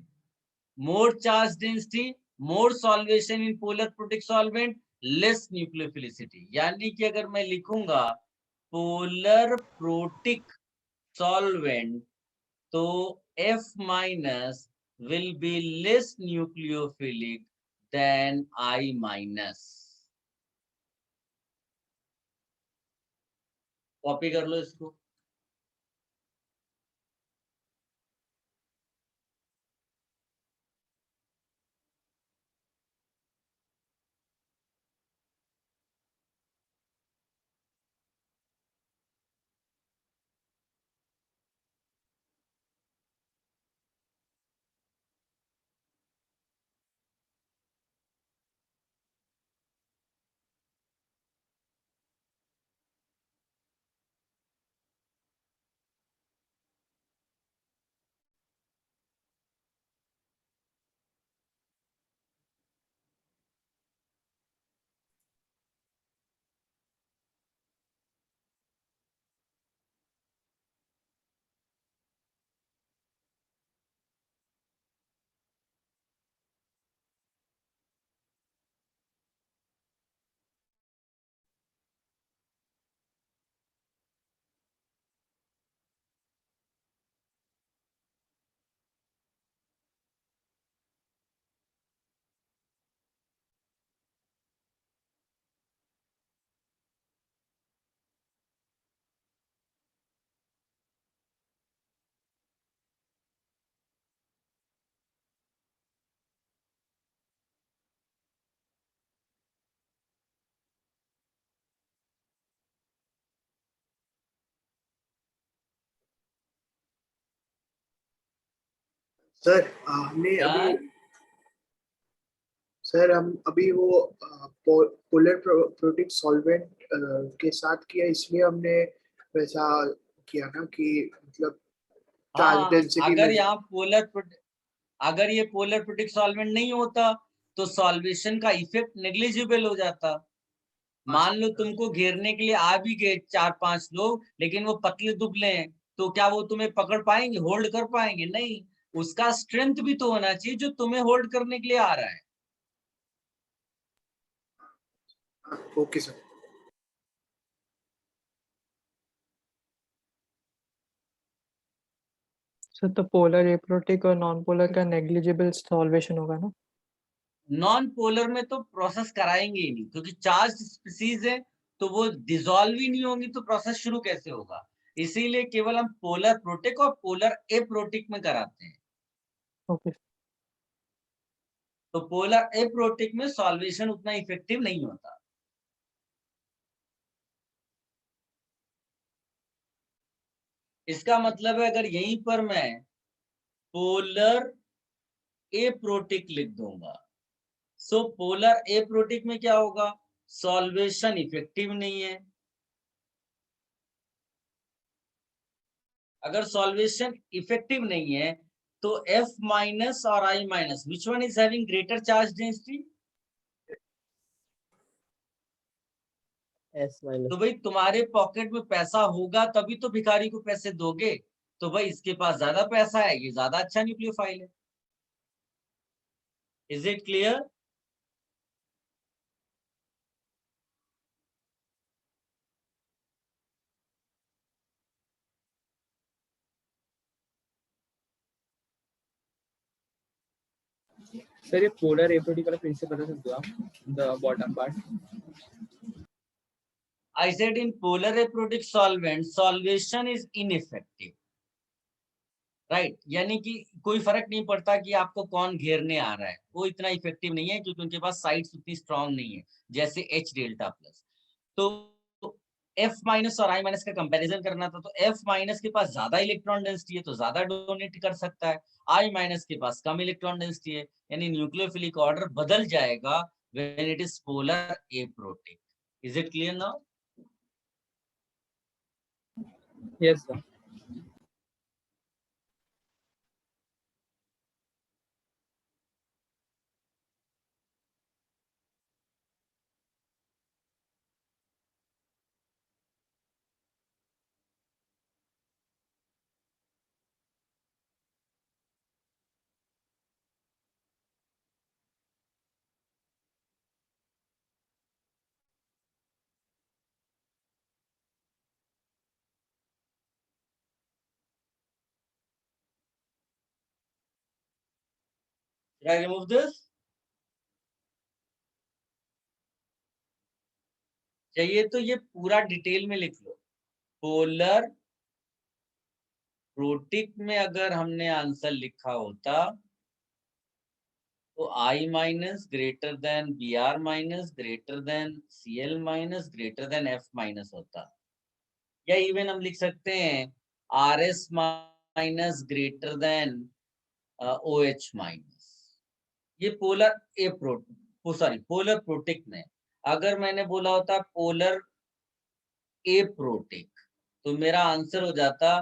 मोर charge density, more solvation in polar protic solvent, less nucleophilicity. यानी कि अगर मैं लिखूंगा पोलर प्रोटिक सॉल्वेंट, तो F minus will be less nucleophilic than I minus. Copy कर लो इसको। सर हमने क्या? अभी सर हम अभी वो पोलर प्रोटिक सॉल्वेंट के साथ किया, इसलिए हमने वैसा किया ना कि मतलब चार्ज हाँ, डेंसिटी अगर में। यहाँ अगर ये पोलर प्रोटिक सॉल्वेंट नहीं होता तो सॉल्वेशन का इफेक्ट नेग्लिजिबल हो जाता। मान लो तुमको घेरने के लिए आ भी गए 4-5 लोग, लेकिन वो पतले दुबले हैं, तो क्या वो तुम्हें पकड़ पाएंगे, होल्ड कर पाएंगे? नहीं। उसका स्ट्रेंथ भी तो होना चाहिए जो तुम्हें होल्ड करने के लिए आ रहा है। Okay sir. सर तो पोलर एप्रोटिक और नॉन पोलर का नेग्लिजिबल सॉल्वेशन होगा ना? नॉन पोलर में तो प्रोसेस कराएंगे ही नहीं, क्योंकि चार्ज स्पीसीज है, तो वो डिसॉल्व ही नहीं होंगी, तो प्रोसेस शुरू कैसे होगा? इसीलिए केवल हम पोलर प्रोटिक और पोलर एप्रोटिक में कराते हैं। ओके। तो पोलर एप्रोटिक में सॉल्वेशन उतना इफेक्टिव नहीं होता। इसका मतलब है अगर यहीं पर मैं पोलर एप्रोटिक लिख दूंगा। सो पोलर एप्रोटिक में क्या होगा, सॉल्वेशन इफेक्टिव नहीं है। अगर सॉल्वेशन इफेक्टिव नहीं है तो F माइनस और I minus, which one is having greater charge density? S minus. तो भाई तुम्हारे पॉकेट में पैसा होगा तभी तो भिखारी को पैसे दोगे। तो भाई इसके पास ज्यादा पैसा है, ये ज्यादा अच्छा न्यूक्लियोफाइल है। Is it clear? सर ये पोलर एप्रोटिक वाला फिर से बता सकते हो आप, the bottom part? I said in polar aprotic solvent solvation is ineffective, right? यानी कि कोई फर्क नहीं पड़ता कि आपको कौन घेरने आ रहा है, वो इतना इफेक्टिव नहीं है क्योंकि उनके पास साइड्स उतनी स्ट्रांग नहीं है जैसे H डेल्टा प्लस। तो F माइनस और I माइनस का कंपैरिजन करना था, तो F माइनस के पास ज्यादा इलेक्ट्रॉन डेंसिटी है तो ज्यादा डोनेट कर सकता है, I माइनस के पास कम इलेक्ट्रॉन डेंसिटी है, यानी न्यूक्लियोफिलिक ऑर्डर बदल जाएगा when it is polar aprotic. Is it clear now? Yes sir. Should I remove this? चाहिए तो ये पूरा डिटेल में लिख लो। पोलर प्रोटिक में अगर हमने आंसर लिखा होता तो I minus greater than Br minus greater than Cl minus greater than F minus होता, या इवन हम लिख सकते हैं Rs minus greater than OH minus. ये पोलर पोलर प्रोटिक में। अगर मैंने बोला होता पोलर एप्रोटिक तो मेरा आंसर हो जाता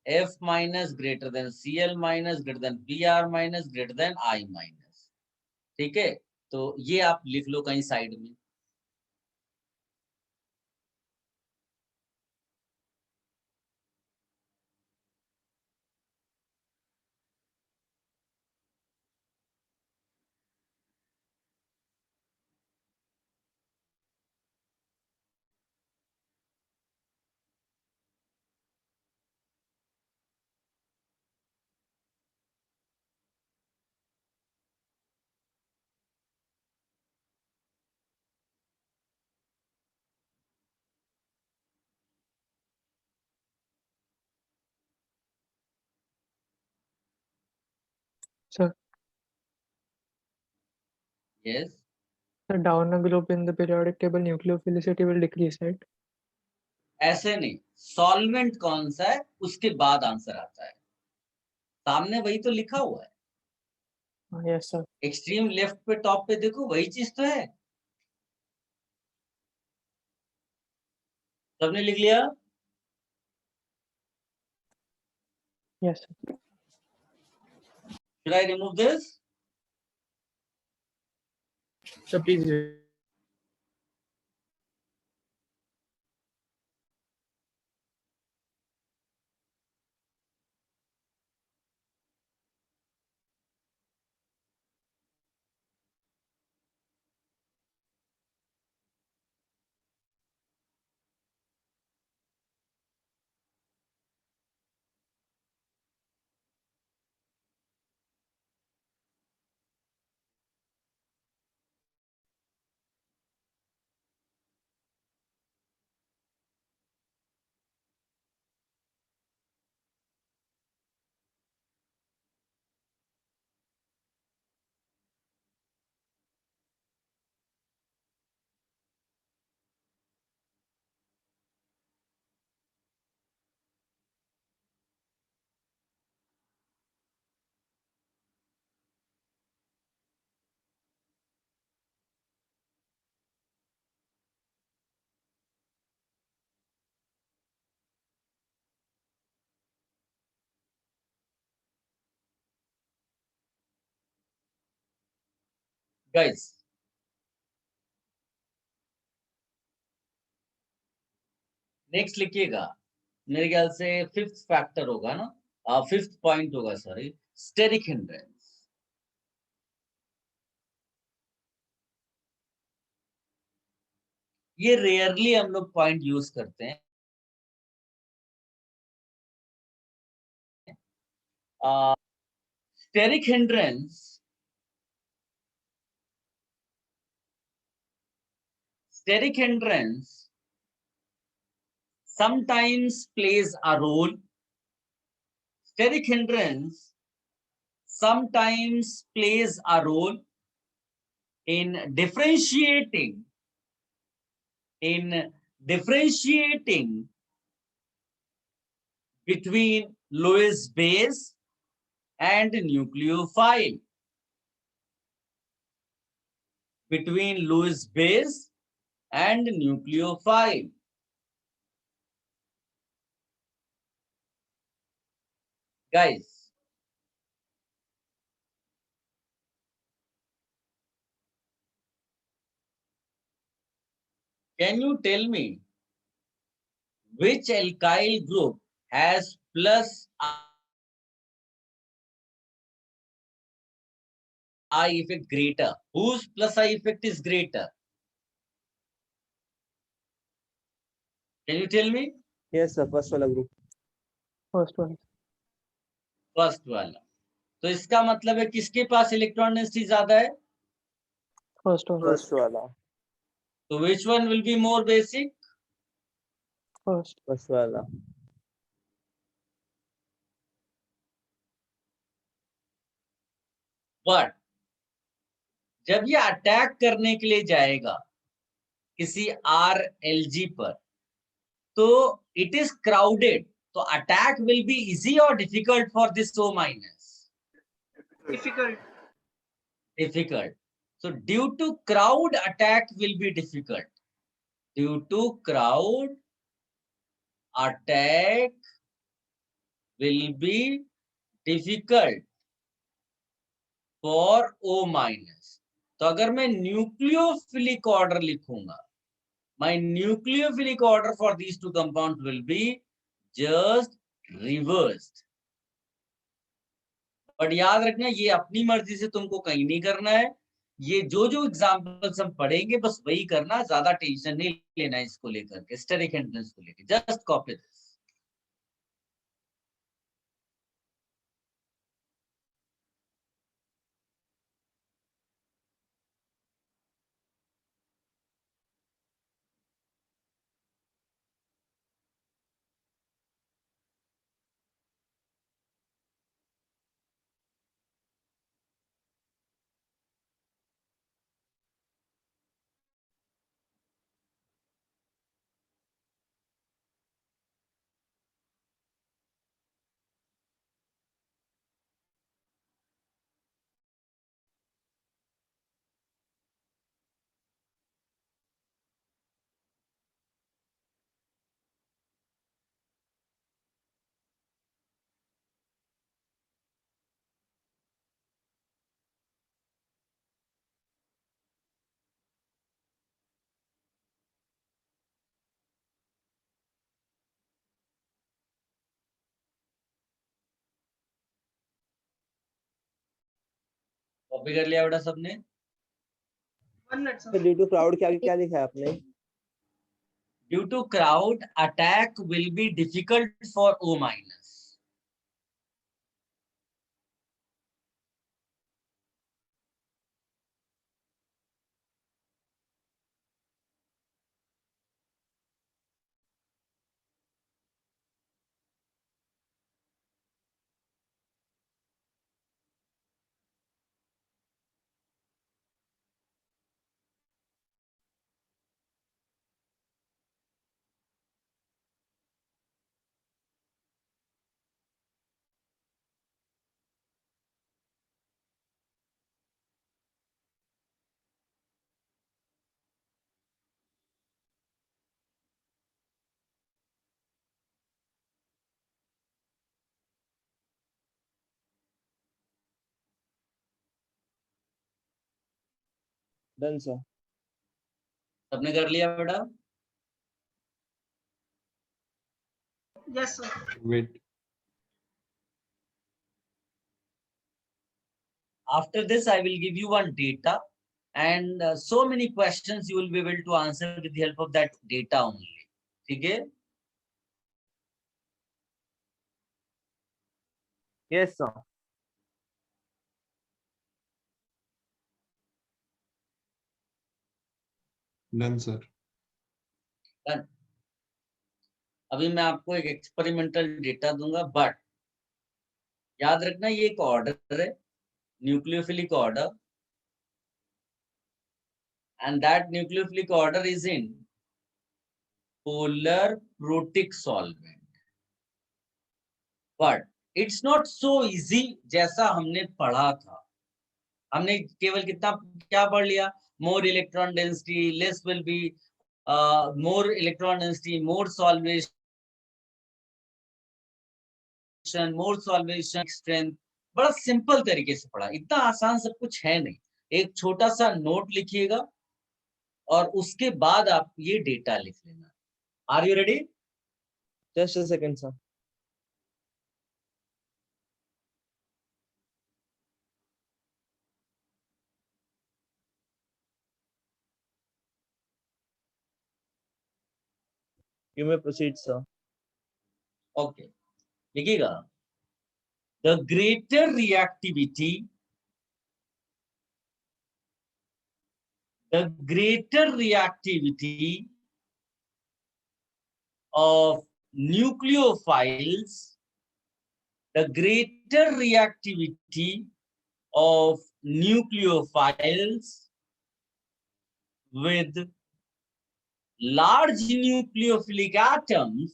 F minus greater than Cl minus greater than Br minus greater than I minus. ठीक है, तो ये आप लिख लो कहीं साइड में। Sir, yes, the down a group in the periodic table nucleophilicity will decrease, right? ऐसे नहीं, सॉल्वेंट कौन सा है उसके बाद आंसर आता है, सामने वही तो लिखा हुआ है। Yes, sir. एक्सट्रीम लेफ्ट पे टॉप पे देखो, वही चीज तो है। सबने लिख लिया? Yes, sir. Should I remove this? Sir please. Guys next लिखिएगा, मेरे ख्याल से फिफ्थ फैक्टर होगा ना, फिफ्थ पॉइंट होगा, सॉरी, स्टेरिक हिंड्रेंस। ये रेयरली हम लोग पॉइंट यूज करते हैं। Steric hindrance, steric hindrance sometimes plays a role. Steric hindrance sometimes plays a role in differentiating between Lewis base and nucleophile. Between Lewis base and nucleophile. Guys, can you tell me which alkyl group has plus I effect greater? Whose plus I effect is greater? Can you tell me? Yes, sir. First वाला group. First one. First वाला। तो इसका मतलब है किसके पास electron density ज्यादा है? First one. First वाला. तो which one will be more basic? First. First वाला. बट जब ये अटैक करने के लिए जाएगा किसी RLG पर, तो इट इज क्राउडेड, तो अटैक विल बी इजी और difficult for this O minus? Difficult. Difficult. So due to crowd, attack will be difficult. Due to crowd, attack will be difficult for O minus. तो अगर मैं nucleophilic order लिखूंगा, my nucleophilic order for these two compounds will be just reversed. But याद रखना, ये अपनी मर्जी से तुमको कहीं नहीं करना है। ये जो जो एग्जाम्पल्स हम पढ़ेंगे बस वही करना, ज्यादा टेंशन नहीं लेना इसको लेकर के, स्टेरिक हिंड्रेंस को लेकर, जस्ट कॉपी दिस। कॉपी कर लिया बेटा सबने? 1 minute, sir. तो due to crowd क्या लिखा है आपने? Due to crowd, attack will be difficult for O minus. Done sir. सबने कर लिया बेटा? Yes, sir. Wait. After this, I will give you one data, and so many questions you will be able to answer with the help of that data only. ठीक है? Yes sir. Done, sir. Done. अभी मैं आपको एक experimental data दूंगा, but याद रखना ये एक ऑर्डर है, nucleophilic order, and that nucleophilic order is in polar protic solvent. But it's not so easy जैसा हमने पढ़ा था। हमने केवल कितना क्या पढ़ लिया? More electron density, less will be more electron density, more solvation, more solvation strength। बड़ा सिंपल तरीके से पढ़ा, इतना आसान सब कुछ है नहीं। एक छोटा सा नोट लिखिएगा और उसके बाद आप ये डेटा लिख लेना। Are you ready? Just a second sir. You may proceed sir. Okay, लिखिएगा। The greater reactivity, the greater reactivity of nucleophiles, the greater reactivity of nucleophiles with large nucleophilic atoms,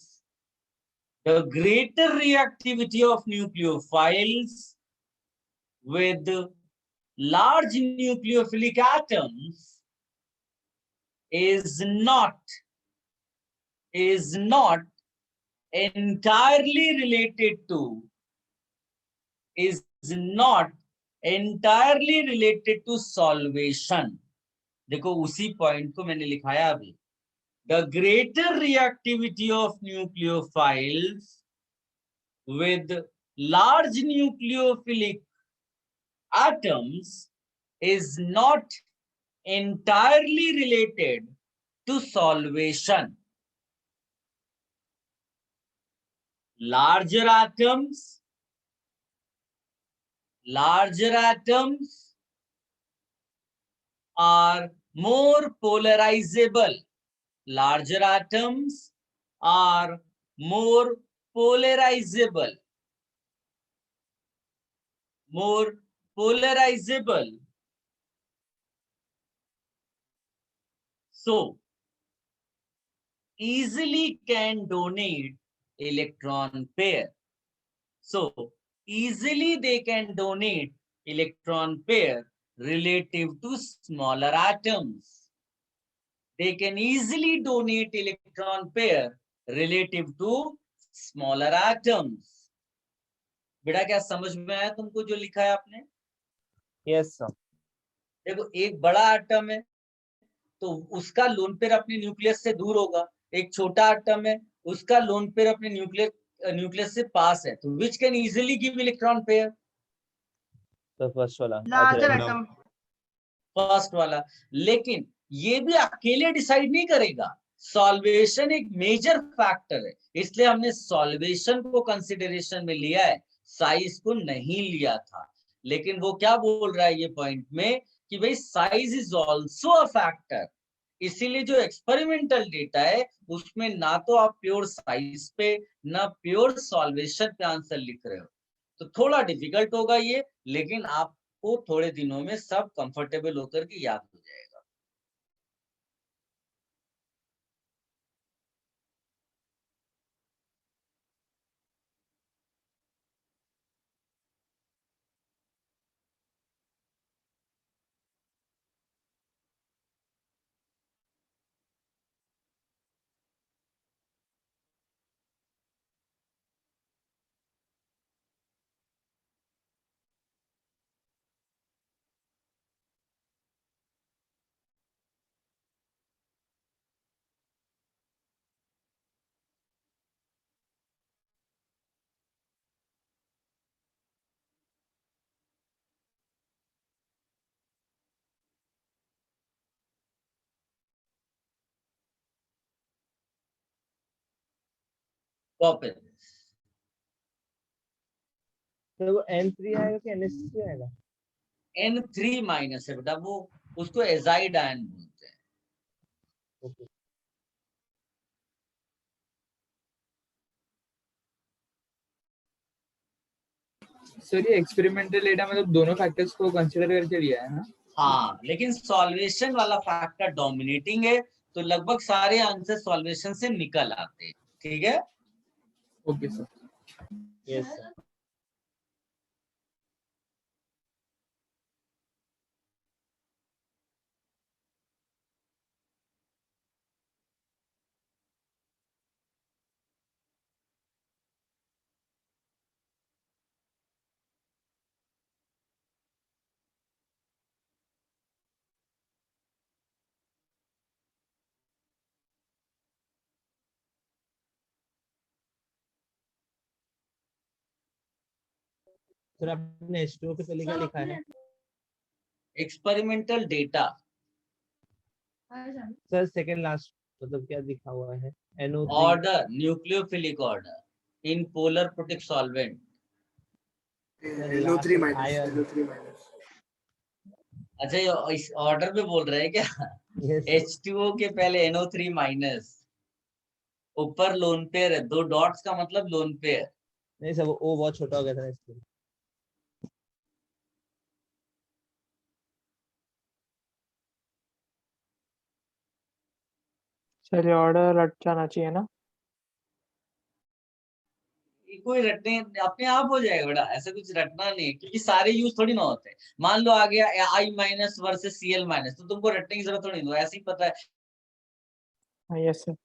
the greater reactivity of nucleophiles with large nucleophilic atoms is not entirely related to solvation। देखो उसी point को मैंने लिखाया अभी। The greater reactivity of nucleophiles with large nucleophilic atoms is not entirely related to solvation। Larger atoms are more polarizable. Larger atoms are more polarizable. So easily can donate electron pair. So easily they can donate electron pair relative to smaller atoms. They can easily donate electron pair relative to smaller atoms। बेटा क्या समझ में आया तुमको जो लिखा है आपने? Yes sir. देखो एक बड़ा एटम है तो उसका लोन पेयर अपने न्यूक्लियस से दूर होगा, एक छोटा एटम है उसका लोन पेयर अपने न्यूक्लियस से पास है, तो which can easily give electron pair? तो फर्स्ट वाला। Larger No. atom. फर्स्ट वाला। लेकिन ये भी अकेले डिसाइड नहीं करेगा, सॉल्वेशन एक मेजर फैक्टर है, इसलिए हमने सॉल्वेशन को कंसिडरेशन में लिया है, साइज को नहीं लिया था। लेकिन वो क्या बोल रहा है ये पॉइंट में कि भाई size is also a factor. इसीलिए जो एक्सपेरिमेंटल डेटा है उसमें ना तो आप प्योर साइज पे ना प्योर सॉल्वेशन पे आंसर लिख रहे हो, तो थोड़ा डिफिकल्ट होगा ये, लेकिन आपको थोड़े दिनों में सब कंफर्टेबल होकर के याद हो जाएगा। कॉपर। तो वो N3 आएगा कि NH3 आएगा? N3 माइनस है बेटा, वो उसको एजाइड आयन बोलते हैं। ओके। सर ये एक्सपेरिमेंटल डेटा मतलब दोनों फैक्टर्स को कंसीडर करके लिया है ना? हाँ, लेकिन सॉल्वेशन वाला फैक्टर डोमिनेटिंग है, तो लगभग सारे आंसर सॉल्वेशन से निकल आते हैं। ठीक है, okay sir. Yes sir. Sir आपने H2O के पहले क्या लिखा है? Experimental data. Sir second last मतलब क्या लिखा हुआ है? NO3 order, nucleophilic order in polar protic solvent. NO3 last minus, iron. NO3 minus. अच्छा, ये इस ऑर्डर में बोल रहे हैं क्या? Yes, sir. H2O के पहले NO3 माइनस, ऊपर लोन पेयर है, 2 डॉट्स का मतलब लोन पेयर। नहीं सर, वो O बहुत छोटा हो गया था ना इसलिए। चलिए ऑर्डर रट जाना चाहिए ना। कोई रटने अपने आप हो जाएगा बेटा, ऐसा कुछ रटना नहीं है, क्योंकि सारे यूज थोड़ी ना होते हैं। मान लो आ गया I minus versus Cl minus, तो तुमको रटने की जरूरत थोड़ी नहीं, ऐसे ही पता है। Yes sir.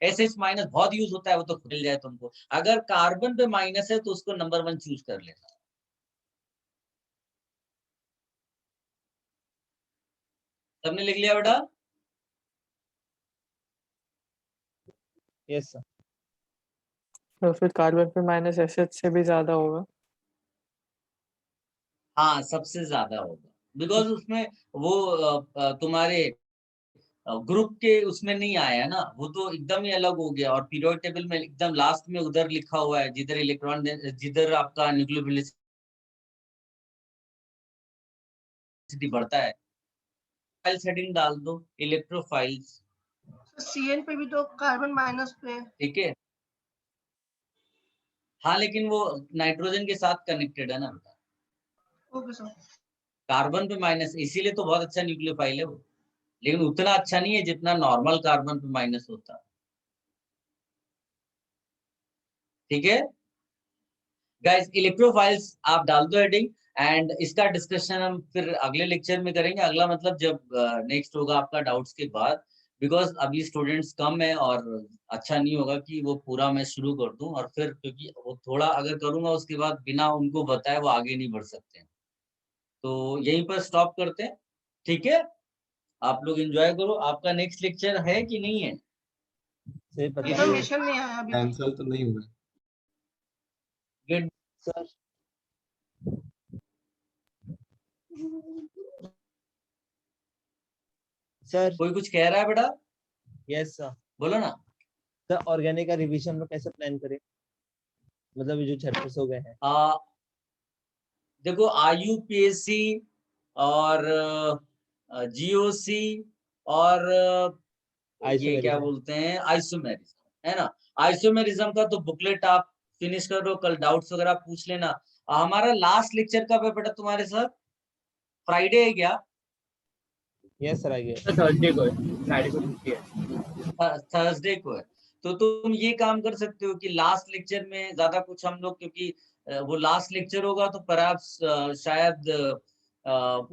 SH माइनस बहुत यूज होता है, वो तो मिल जाए तुमको। अगर कार्बन पे माइनस है तो उसको नंबर 1 चूज कर लेना। सबने लिख लिया बेटा? Yes sir. तो फिर कार्बन पे माइनस SH से भी ज्यादा होगा। हाँ, सबसे ज्यादा होगा, बिकॉज उसमें वो तुम्हारे ग्रुप के उसमें नहीं आया ना, वो तो एकदम ही अलग हो गया। और पीरियोडिक टेबल में एकदम लास्ट में उधर लिखा हुआ है, जिधर इलेक्ट्रॉन, जिधर आपका न्यूक्लियोफिलिसिटी बढ़ता है। फाइल सेटिंग डाल दो, इलेक्ट्रोफाइल्स। CN पे भी तो कार्बन माइनस पे। ठीक है, हाँ, लेकिन वो नाइट्रोजन के साथ कनेक्टेड है ना बेटा। Okay sir. कार्बन पे माइनस, इसीलिए तो बहुत अच्छा न्यूक्लियोफाइल है वो, लेकिन उतना अच्छा नहीं है जितना नॉर्मल कार्बन पे माइनस होता है। ठीक है गाइस, इलेक्ट्रोफाइल्स आप डाल दो हेडिंग, एंड इसका डिस्कशन हम फिर अगले लेक्चर में करेंगे। अगला मतलब जब नेक्स्ट होगा आपका डाउट्स के बाद, बिकॉज अभी स्टूडेंट्स कम है और अच्छा नहीं होगा कि वो पूरा मैं शुरू कर दूं, और फिर क्योंकि वो थोड़ा अगर करूंगा उसके बाद बिना उनको बताए वो आगे नहीं बढ़ सकते हैं। तो यहीं पर स्टॉप करते हैं। ठीक है, आप लोग एंजॉय करो। आपका नेक्स्ट लेक्चर है कि नहीं है? सही पता नहीं इन्फॉर्मेशन नहीं आया अभी तक। कैंसल तो नहीं हुआ। Good. सर। सर कोई कुछ कह रहा है बेटा? Yes sir. बोलो ना। सर ऑर्गेनिक का रिवीजन में कैसे प्लान करें, मतलब ये जो चैप्टर्स हो गए हैं? देखो, IUPAC और GOC और ये क्या Isomerism. बोलते हैं, आइसोमेरिज्म, है ना। आइसोमेरिज्म का तो बुकलेट आप फिनिश कर लो, कल डाउट्स वगैरह पूछ लेना। हमारा लास्ट लेक्चर कब है बेटा तुम्हारे साथ? फ्राइडे है क्या? Yes sir, I guess. Thursday को है, फ्राइडे को छुट्टी है। थर्सडे को है। तो तुम ये काम कर सकते हो कि लास्ट लेक्चर में ज्यादा कुछ हम लोग, क्योंकि वो लास्ट लेक्चर होगा तो परहैप्स शायद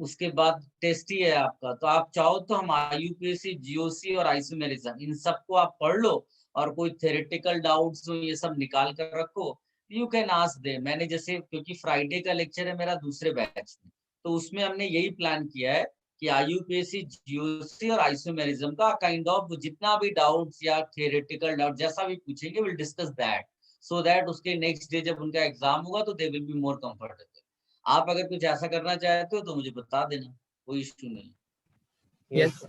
उसके बाद टेस्ट ही है आपका, तो आप चाहो तो हम IUPAC, GOC और आइसोमेरिज्म इन सबको आप पढ़ लो, और कोई थ्योरेटिकल डाउट्स हो ये सब निकाल कर रखो। यू कैन आस्क दे। मैंने जैसे, क्योंकि फ्राइडे का लेक्चर है मेरा दूसरे बैच में, तो उसमें हमने यही प्लान किया है कि IUPAC, GOC और आइसोमेरिज्म का काइंड ऑफ जितना भी डाउट्स या थियोरेटिकल डाउट जैसा भी पूछेंगे, will discuss that, so that उसके नेक्स्ट डे जब उनका एग्जाम होगा तो they will be more comfortable. आप अगर कुछ ऐसा करना चाहते हो तो मुझे बता देना, कोई इश्यू नहीं। यस।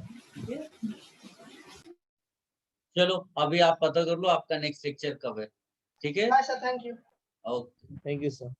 चलो अभी आप पता कर लो आपका नेक्स्ट लेक्चर कब है, ठीक है? Bye sir, thank you. Okay. Thank you sir.